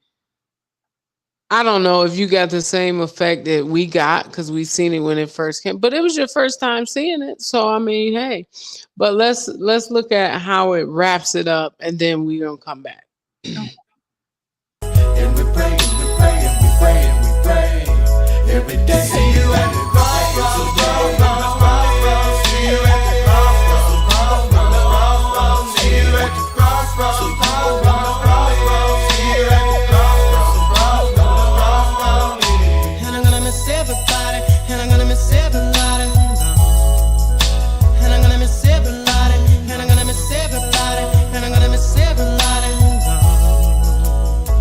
I don't know if you got the same effect that we got because we seen it when it first came, but it was your first time seeing it. So I mean, hey, but let's look at how it wraps it up, and then we're gonna come back. And we pray, and we pray, and we pray, and we pray every day. See you at the crossroads, see you at the crossroads, see you at the crossroads, see you at the crossroads, see you at the crossroads. And I'm gonna miss everybody, and I'm gonna miss everybody, and I'm gonna miss everybody, and I'm gonna miss everybody, and I'm gonna miss everybody,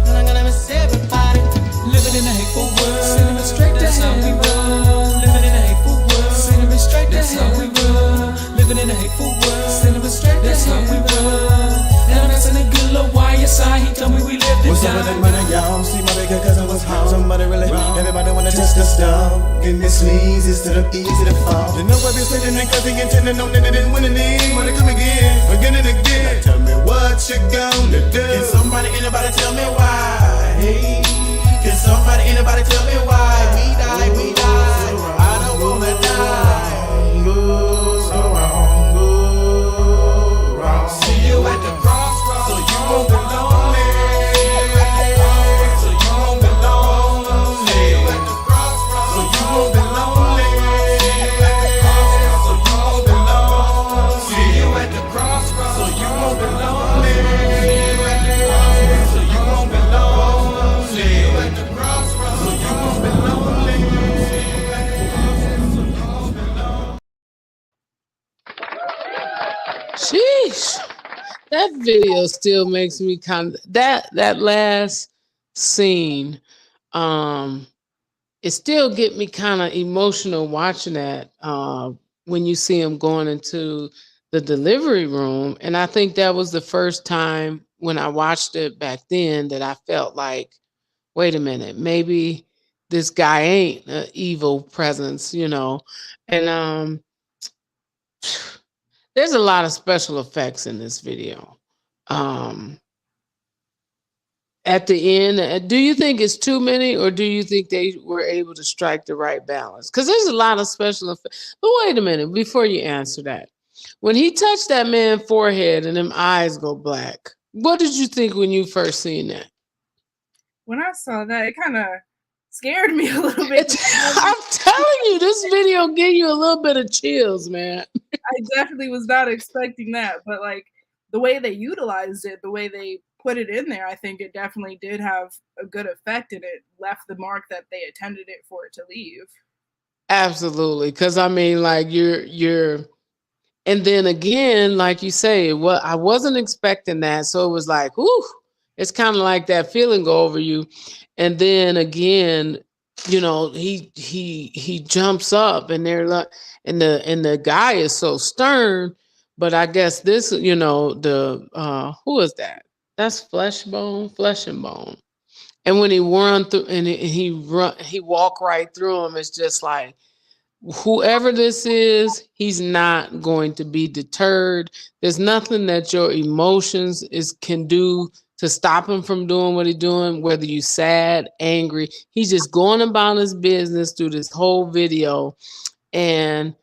and I'm gonna miss everybody. Living in a hateful world, sending it straight to hell. We run. Living in a hateful world, sending it straight to hell. We run. Living in a hateful world, sending it straight to hell. We run. Now that's in a good little YSI. He told me we lived it What's up with that money, y'all? See my bigger cousin was home. Somebody really, everybody wanna test the stuff. Getting this sneeze instead of easy to fall. The number been sitting in cause he intended on that it didn't win any. Wanna come again, again and again. Now tell me what you gonna do. Can somebody, anybody tell me why? Hey, can somebody, anybody tell me why? We die, we die. I don't wanna die. Go so wrong, go wrong. See you at the crossroads, so you won't be lonely. So you won't be lonely. See you at the crossroads, so you won't be lonely. So you won't be lonely. See you at the crossroads, so you won't be lonely. So you won't be lonely. See you at the crossroads, so you won't be lonely. Sheesh. That video still makes me kind of that last scene. It still get me kind of emotional watching that when you see him going into the delivery room. And I think that was the first time when I watched it back then that I felt like, wait a minute, maybe this guy ain't an evil presence, you know. And there's a lot of special effects in this video. At the end, do you think it's too many, or do you think they were able to strike the right balance? Because there's a lot of special effects. But wait a minute, before you answer that. When he touched that man's forehead and them eyes go black, what did you think when you first seen that? When I saw that, it kind of scared me a little bit. I'm telling you, this video gave you a little bit of chills, man. I definitely was not expecting that, but like the way they utilized it, the way they put it in there, I think it definitely did have a good effect, and it left the mark that they intended it for it to leave. Absolutely. Cause I mean, like you're and then again, like you say, well, I wasn't expecting that. So it was like, whew, it's kind of like that feeling go over you. And then again, he jumps up and they're like, and the guy is so stern. But I guess this, the who is that? That's flesh and bone. And when he run through and he walk right through him, it's just like whoever this is, he's not going to be deterred. There's nothing that your emotions can do to stop him from doing what he's doing, whether you sad, angry. He's just going about his business through this whole video. And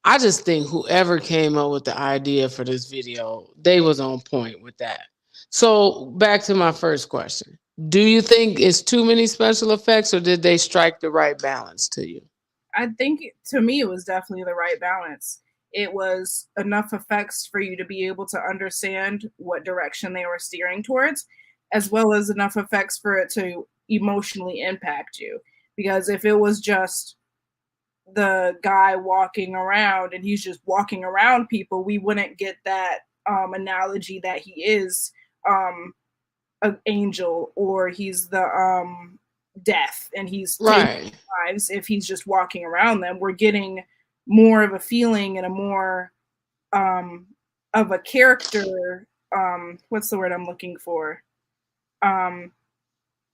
I just think whoever came up with the idea for this video, they was on point with that. So back to my first question. Do you think it's too many special effects, or did they strike the right balance to you? I think to me it was definitely the right balance. It was enough effects for you to be able to understand what direction they were steering towards, as well as enough effects for it to emotionally impact you. Because if it was just the guy walking around and he's just walking around people, we wouldn't get that analogy that he is an angel, or he's the death and he's taking lives. If he's just walking around them, we're getting more of a feeling and a more of a character. What's the word I'm looking for?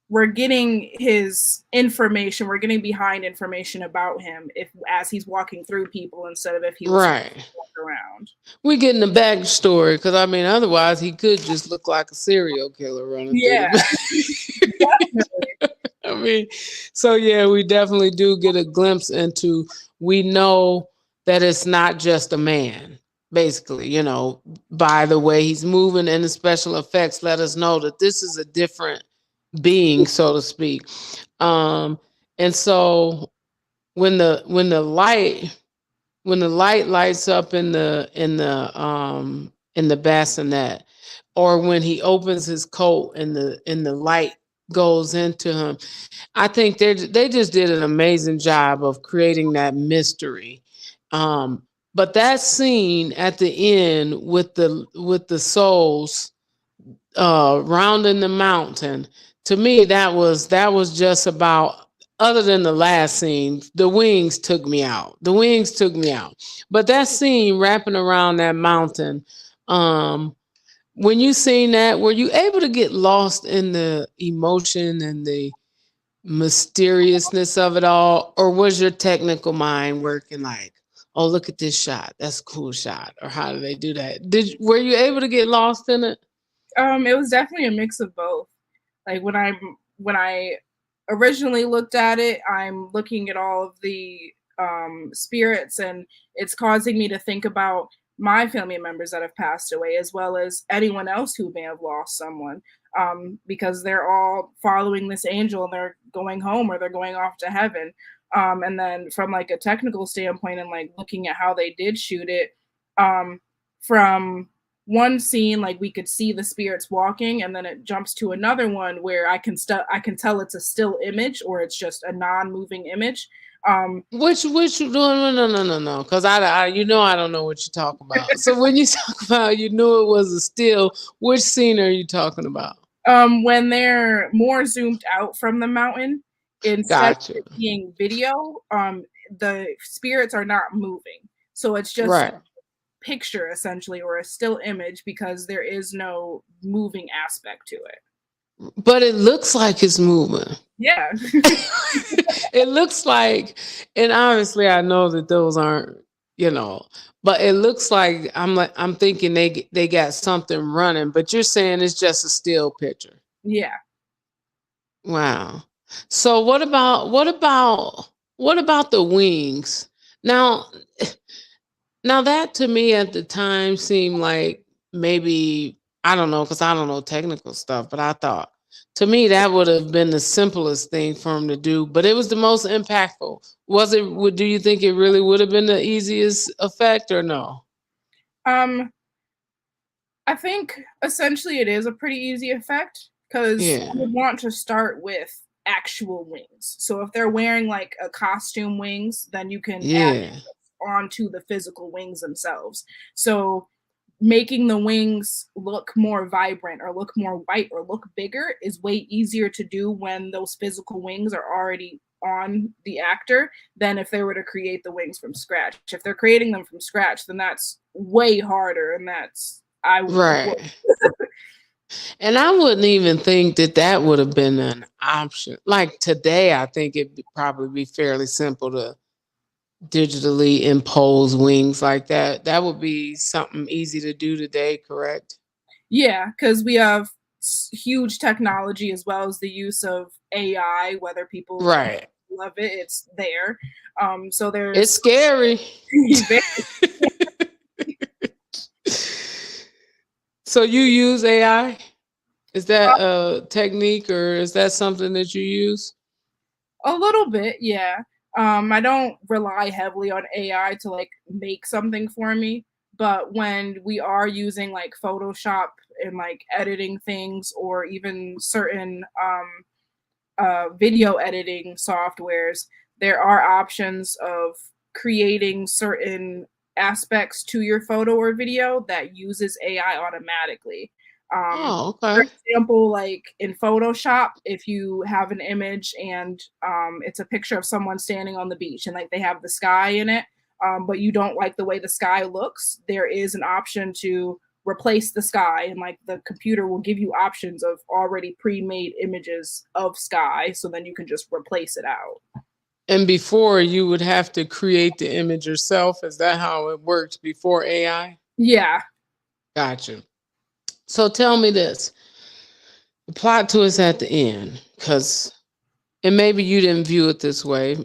We're getting his information. We're getting behind information about him as he's walking through people, instead of if he was walking around. We're getting the backstory, because I mean, otherwise he could just look like a serial killer running through. I mean, so yeah, we definitely do get a glimpse into. We know that it's not just a man. Basically, by the way he's moving, and the special effects let us know that this is a different being, so to speak. And so when the light lights up in the bassinet, or when he opens his coat and the light goes into him, I think they just did an amazing job of creating that mystery. But that scene at the end with the souls rounding the mountain, to me, that was just about, other than the last scene, the wings took me out. But that scene wrapping around that mountain, when you seen that, were you able to get lost in the emotion and the mysteriousness of it all? Or was your technical mind working like, oh, look at this shot, that's a cool shot? Or how do they do that? Were you able to get lost in it? It was definitely a mix of both. Like when I originally looked at it, I'm looking at all of the spirits, and it's causing me to think about my family members that have passed away, as well as anyone else who may have lost someone, because they're all following this angel and they're going home, or they're going off to heaven. And then from like a technical standpoint, and like looking at how they did shoot it, from one scene, like we could see the spirits walking, and then it jumps to another one where I can tell it's a still image, or it's just a non-moving image. Which no, because I don't know what you're talking about. So when you talk about you knew it was a still, which scene are you talking about? When they're more zoomed out from the mountain, instead of it being video, the spirits are not moving, so it's just a picture essentially, or a still image, because there is no moving aspect to it. But it looks like it's moving. Yeah. It looks like, and obviously I know that those aren't, but it looks like I'm thinking they got something running, but you're saying it's just a still picture. Yeah. Wow. So what about the wings? Now that to me at the time seemed like maybe, I don't know, because I don't know technical stuff, but I thought to me that would have been the simplest thing for him to do, but it was the most impactful. Do you think it really would have been the easiest effect, or no? I think essentially it is a pretty easy effect because Yeah. you would want to start with actual wings. So if they're wearing like a costume wings, then you can add Yeah. onto the physical wings themselves. So making the wings look more vibrant or look more white or look bigger is way easier to do when those physical wings are already on the actor than if they were to create the wings from scratch. If they're creating them from scratch, then that's way harder, and that's I would. Right. And I wouldn't even think that that would have been an option. Like today, I think it'd probably be fairly simple to digitally impose wings like that. That would be something easy to do today, correct? Yeah, because we have huge technology as well as the use of AI, whether people Right. love it, it's there. So It's there's scary. So you use AI? Is that a technique or is that something that you use? a little bit, yeah. I don't rely heavily on AI to like make something for me, but when we are using like Photoshop and like editing things or even certain video editing softwares, there are options of creating certain aspects to your photo or video that uses AI automatically. Oh, For okay. example, like in Photoshop, if you have an image and it's a picture of someone standing on the beach and like they have the sky in it, but you don't like the way the sky looks, there is an option to replace the sky, and like the computer will give you options of already pre-made images of sky, so then you can just replace it out. And before you would have to create the image yourself. Is that how it worked before AI? Yeah. Gotcha. So tell me this. The plot twist at the end, because and maybe you didn't view it this way,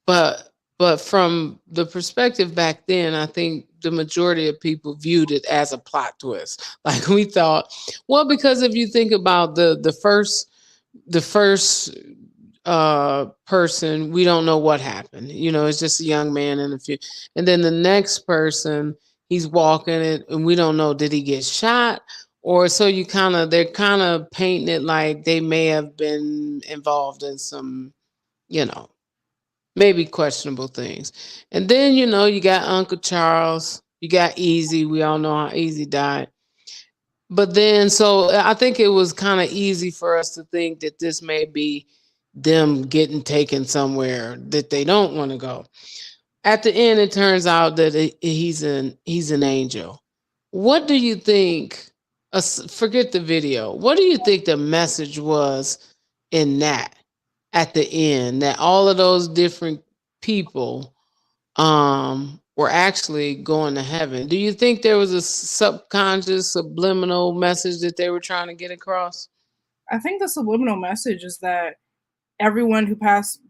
but from the perspective back then, I think the majority of people viewed it as a plot twist. Like we thought, well, because if you think about the first person, we don't know what happened. You know, it's just a young man and a few, and then the next person, he's walking it, and we don't know, did he get shot? Or so they're kind of painting it like they may have been involved in some, you know, maybe questionable things. And then, you got Uncle Charles, you got Easy. We all know how Easy died. But then, so I think it was kind of easy for us to think that this may be them getting taken somewhere that they don't want to go. At the end, it turns out that he's an angel. What do you think? Forget the video. What do you think the message was in that at the end? That all of those different people were actually going to heaven. Do you think there was a subconscious, subliminal message that they were trying to get across? I think the subliminal message is that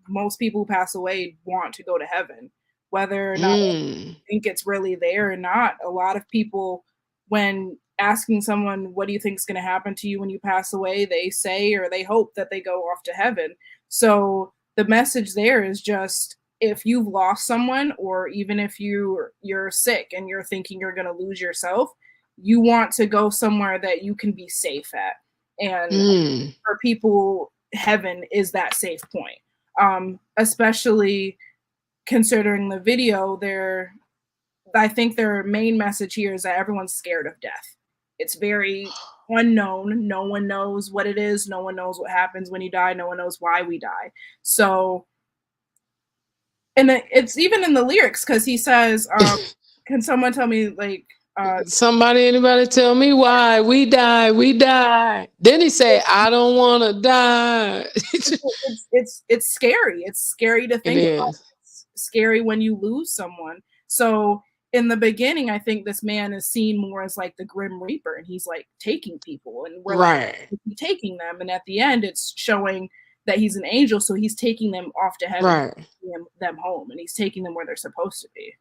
most people who pass away want to go to heaven, whether or not Mm, think it's really there or not. A lot of people, when asking someone, what do you think is going to happen to you when you pass away, they say or they hope that they go off to heaven. So the message there is just, if you've lost someone, or even if you're sick and you're thinking you're going to lose yourself, you want to go somewhere that you can be safe at. And mm. for people, heaven is that safe point. Especially considering the video, I think their main message here is that everyone's scared of death. It's very unknown. No one knows what it is. No one knows what happens when you die. No one knows why we die. So, and it's even in the lyrics, because he says, can someone tell me, like, Anybody tell me why we die, we die. Then he say, I don't want to die. it's scary. It's scary to It think about. is. It's scary when you lose someone. So in the beginning, I think this man is seen more as like the Grim Reaper, and he's like taking people, and we're like, Right, is he taking them? And at the end, it's showing that he's an angel, so he's taking them off to heaven, right. them home, and he's taking them where they're supposed to be.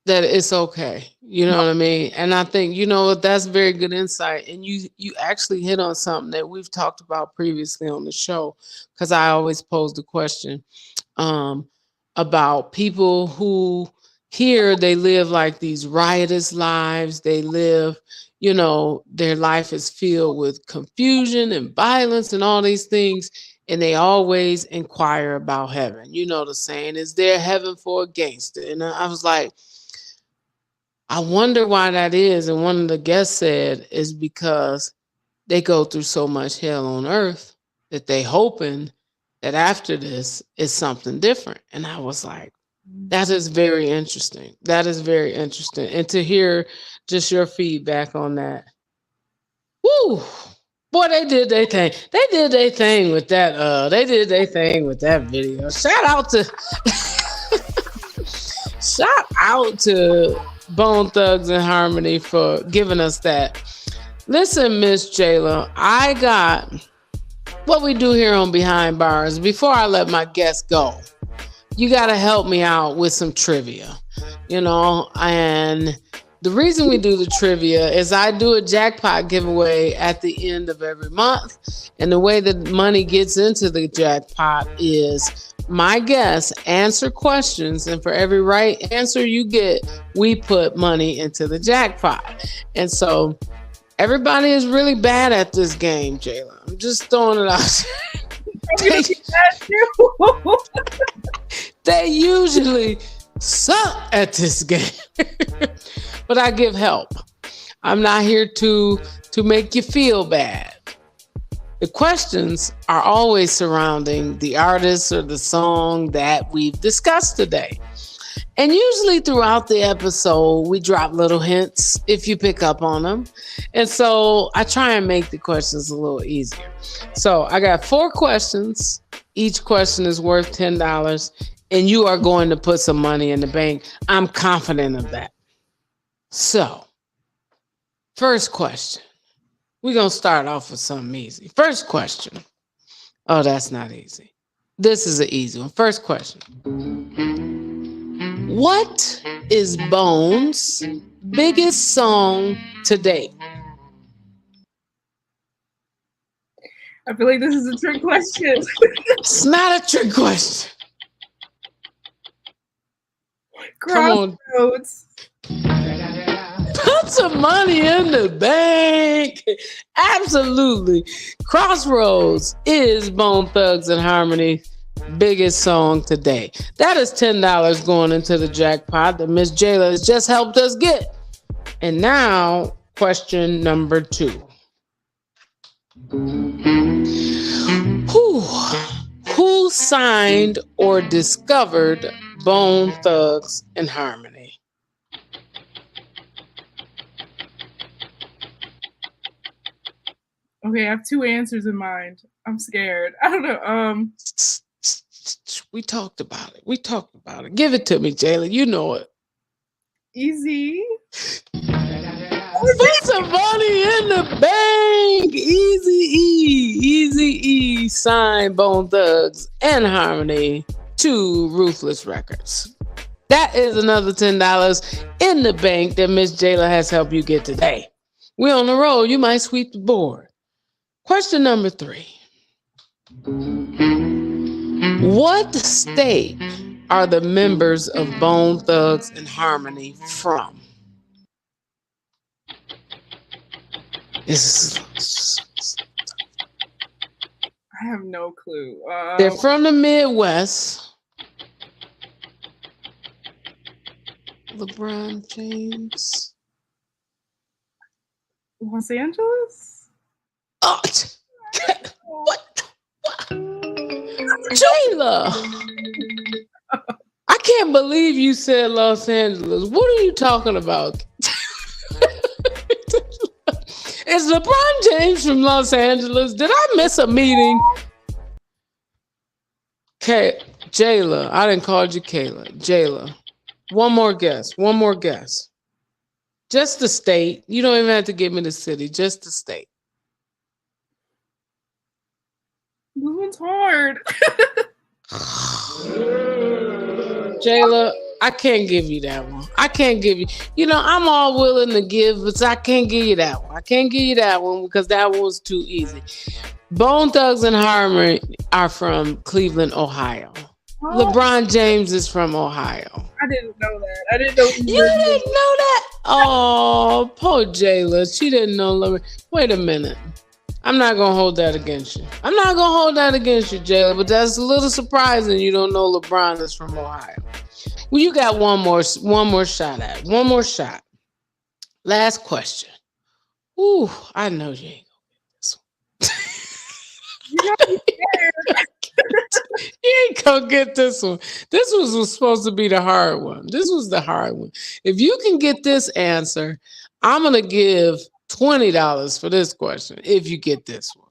That it's okay. You know what I mean? And I think, that's very good insight. And you actually hit on something that we've talked about previously on the show, because I always pose the question about people who here they live like these riotous lives. They live, their life is filled with confusion and violence and all these things. And they always inquire about heaven. You know the saying, is there heaven for a gangster? And I was like, I wonder why that is. And one of the guests said is because they go through so much hell on earth that they hoping that after this is something different. And I was like, that is very interesting. That is very interesting. And to hear just your feedback on that. Woo! Boy, they did their thing. They did their thing with that. They did their thing with that video. Shout out to Bone Thugs and Harmony for giving us that. Listen, Miss Jaylah, I got what we do here on Behind Bars. Before I let my guests go, you got to help me out with some trivia, and the reason we do the trivia is I do a jackpot giveaway at the end of every month. And the way that money gets into the jackpot is my guests answer questions. And for every right answer you get, we put money into the jackpot. And so everybody is really bad at this game, Jaylah. I'm just throwing it out. They usually suck at this game. But I give help. I'm not here to make you feel bad. The questions are always surrounding the artist or the song that we've discussed today. And usually throughout the episode, we drop little hints if you pick up on them. And so I try and make the questions a little easier. So I got 4 questions. Each question is worth $10. And you are going to put some money in the bank. I'm confident of that. So, first question. We're going to start off with something easy. First question. Oh, that's not easy. This is an easy one. First question. What is Bone's biggest song to date? I feel like this is a trick question. It's not a trick question. Crossroads. Put some money in the bank. Absolutely. Crossroads is Bone Thugs and Harmony biggest song today. That is $10 going into the jackpot that Miss Jaylah has just helped us get. And now, question number 2. Who signed or discovered Bone Thugs and Harmony? Okay, I have 2 answers in mind. I'm scared. I don't know. We talked about it. Give it to me, Jaylah. You know it. Easy. Put some money in the bank. Easy E. Sign Bone Thugs and Harmony to Ruthless Records. That is another $10 in the bank that Miss Jaylah has helped you get today. We're on the roll. You might sweep the board. Question number 3. What state are the members of Bone Thugs and Harmony from? I have no clue. They're from the Midwest. LeBron James. Los Angeles? Oh, what? Jaylah. I can't believe you said Los Angeles. What are you talking about? Is LeBron James from Los Angeles? Did I miss a meeting? Okay, Jaylah. I didn't call you Kayla. Jaylah. One more guess. Just the state. You don't even have to give me the city. Just the state. This one's hard. Jaylah, I can't give you that one. I can't give you. I'm all willing to give, but I can't give you that one. I can't give you that one because that one was too easy. Bone Thugs and Harmony are from Cleveland, Ohio. LeBron James is from Ohio. I didn't know that. I didn't know. You didn't know that? Oh, poor Jaylah. She didn't know. Wait a minute. I'm not going to hold that against you. Jaylah, but that's a little surprising you don't know LeBron is from Ohio. Well, you got one more shot at it. One more shot. Last question. Ooh, I know you ain't gonna get this one. You ain't gonna get this one. This was supposed to be the hard one. This was the hard one. If you can get this answer, I'm gonna give $20 for this question. If you get this one.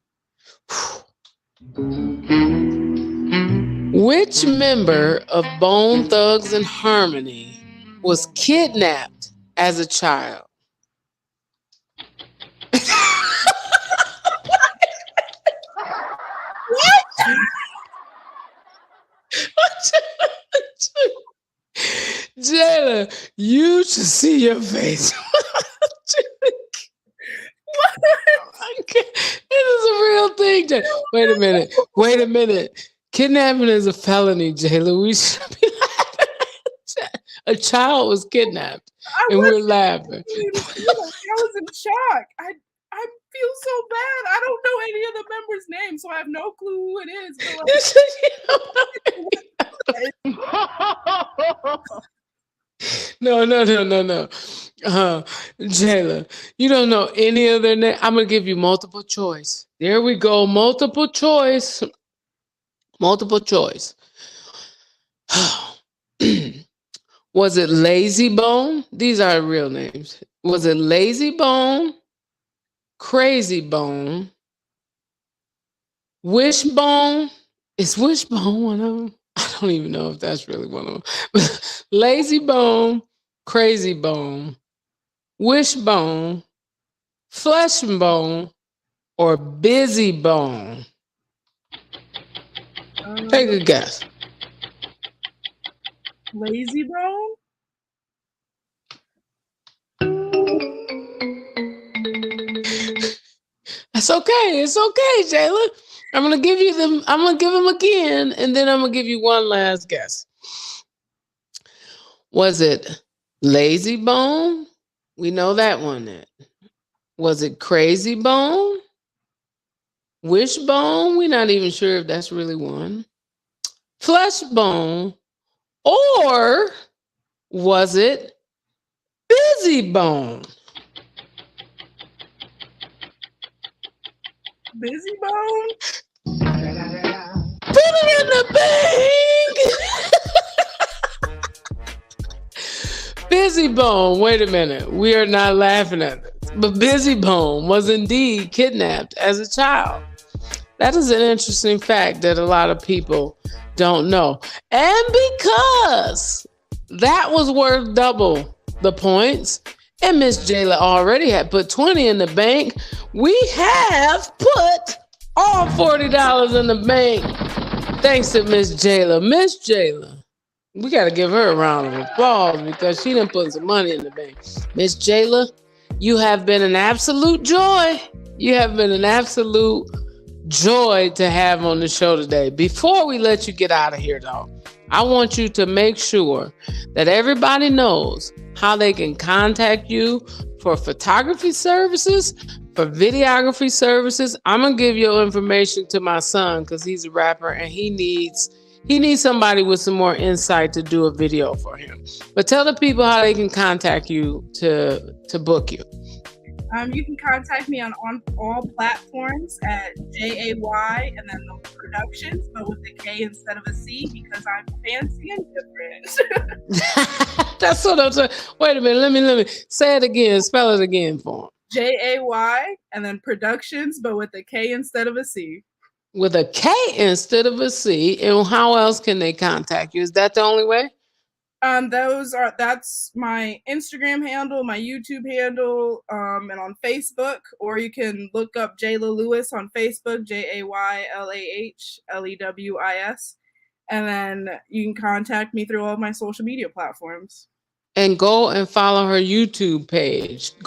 Which member of Bone Thugs and Harmony was kidnapped as a child? Jaylah, you should see your face. It is a real thing. Wait a minute. Kidnapping is a felony, Jaylah. We should be laughing. A child was kidnapped, and we're laughing. I was in shock. I feel so bad. I don't know any of the members' names, so I have no clue who it is. No. Jaylah, you don't know any of their names. I'm going to give you multiple choice. There we go. Multiple choice. Was it Lazy Bone? These are real names. Was it Lazy Bone? Crazy Bone? Wishbone? Is Wishbone one of them? I don't even know if that's really one of them. Lazy Bone, Crazy Bone, Wishbone, Flesh Bone, or Busy Bone? Take a guess. Lazy Bone? It's okay, Jaylah. I'm gonna give them again, and then I'm gonna give you one last guess. Was it Lazy Bone? We know that one. Was it Crazy Bone? Wishbone? We're not even sure if that's really one. Flesh Bone? Or was it Busy Bone? Busy Bone? Put it in the bag! Busy Bone, wait a minute. We are not laughing at this. But Busy Bone was indeed kidnapped as a child. That is an interesting fact that a lot of people don't know. And because that was worth double the points, and Miss Jaylah already had put 20 in the bank, we have put all $40 in the bank. Thanks to Miss Jaylah. Miss Jaylah, we got to give her a round of applause because she done put some money in the bank. Miss Jaylah, you have been an absolute joy. You have been an absolute joy to have on the show today. Before we let you get out of here, though, I want you to make sure that everybody knows how they can contact you for photography services, for videography services. I'm going to give your information to my son because he's a rapper and he needs somebody with some more insight to do a video for him. But tell the people how they can contact you to book you. You can contact me on all platforms at JAY and then the Productions, but with a K instead of a C because I'm fancy and different. That's what I'm saying. Wait a minute. Let me say it again. Spell it again for him. JAY and then Productions, but with a K instead of a C. With a K instead of a C. And how else can they contact you? Is that the only way? That's my Instagram handle, my YouTube handle, and on Facebook, or you can look up Jaylah Lewis on Facebook, JAYLAHLEWIS, and then you can contact me through all of my social media platforms. And go and follow her YouTube page.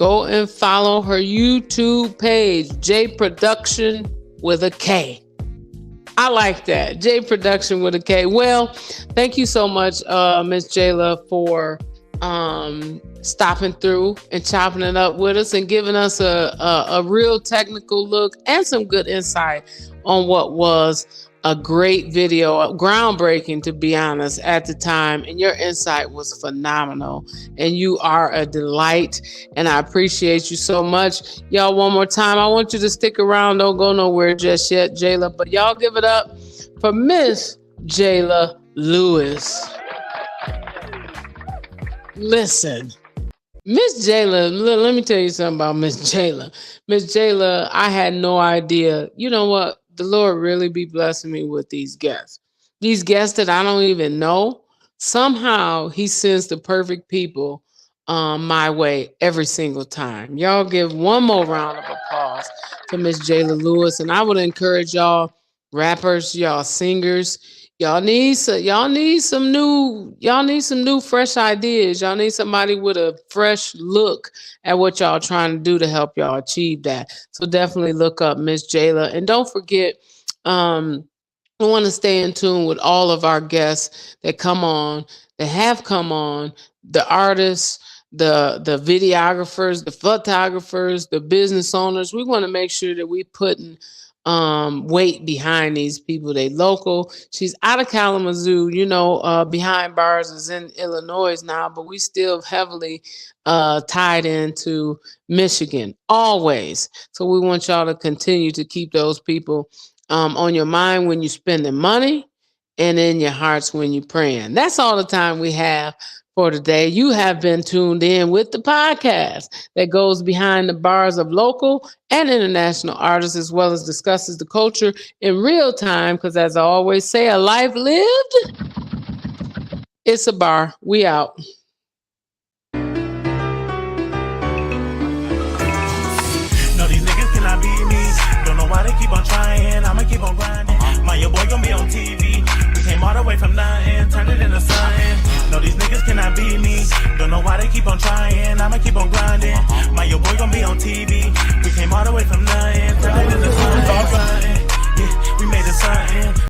J Production with a K. I like that. J Production with a K. Well, thank you so much, Miss Jaylah, for stopping through and chopping it up with us and giving us a real technical look and some good insight on what was a great video, groundbreaking, to be honest, at the time. And your insight was phenomenal. And you are a delight. And I appreciate you so much. Y'all, one more time, I want you to stick around. Don't go nowhere just yet, Jaylah. But y'all give it up for Miss Jaylah Lewis. Listen, Miss Jaylah, let me tell you something about Miss Jaylah. Miss Jaylah, I had no idea. You know what? The Lord really be blessing me with these guests. These guests that I don't even know. Somehow he sends the perfect people my way every single time. Y'all give one more round of applause to Miss Jaylah Lewis. And I would encourage y'all rappers, y'all singers, y'all need some new fresh ideas. Y'all need somebody with a fresh look at what y'all trying to do to help y'all achieve that. So definitely look up Miss Jaylah. And don't forget, I want to stay in tune with all of our guests that come on, that have come on, the artists, the videographers, the photographers, the business owners. We want to make sure that we putting weight behind these people. They local. She's out of Kalamazoo, behind bars is in Illinois now, but we still heavily tied into Michigan always. So we want y'all to continue to keep those people on your mind when you're spending money and in your hearts when you're praying. That's all the time we have for today. You have been tuned in with the podcast that goes behind the bars of local and international artists, as well as discusses the culture in real time. Because as I always say, a life lived, it's a bar. We out. No, these niggas cannot beat me. Don't know why they keep on trying. I'ma keep on grinding. My your boy gon' be on TV. We came all the way from nothing, turned it into something. No, these niggas cannot beat me. Don't know why they keep on trying. I'ma keep on grinding. My your boy gon' be on TV. We came all the way from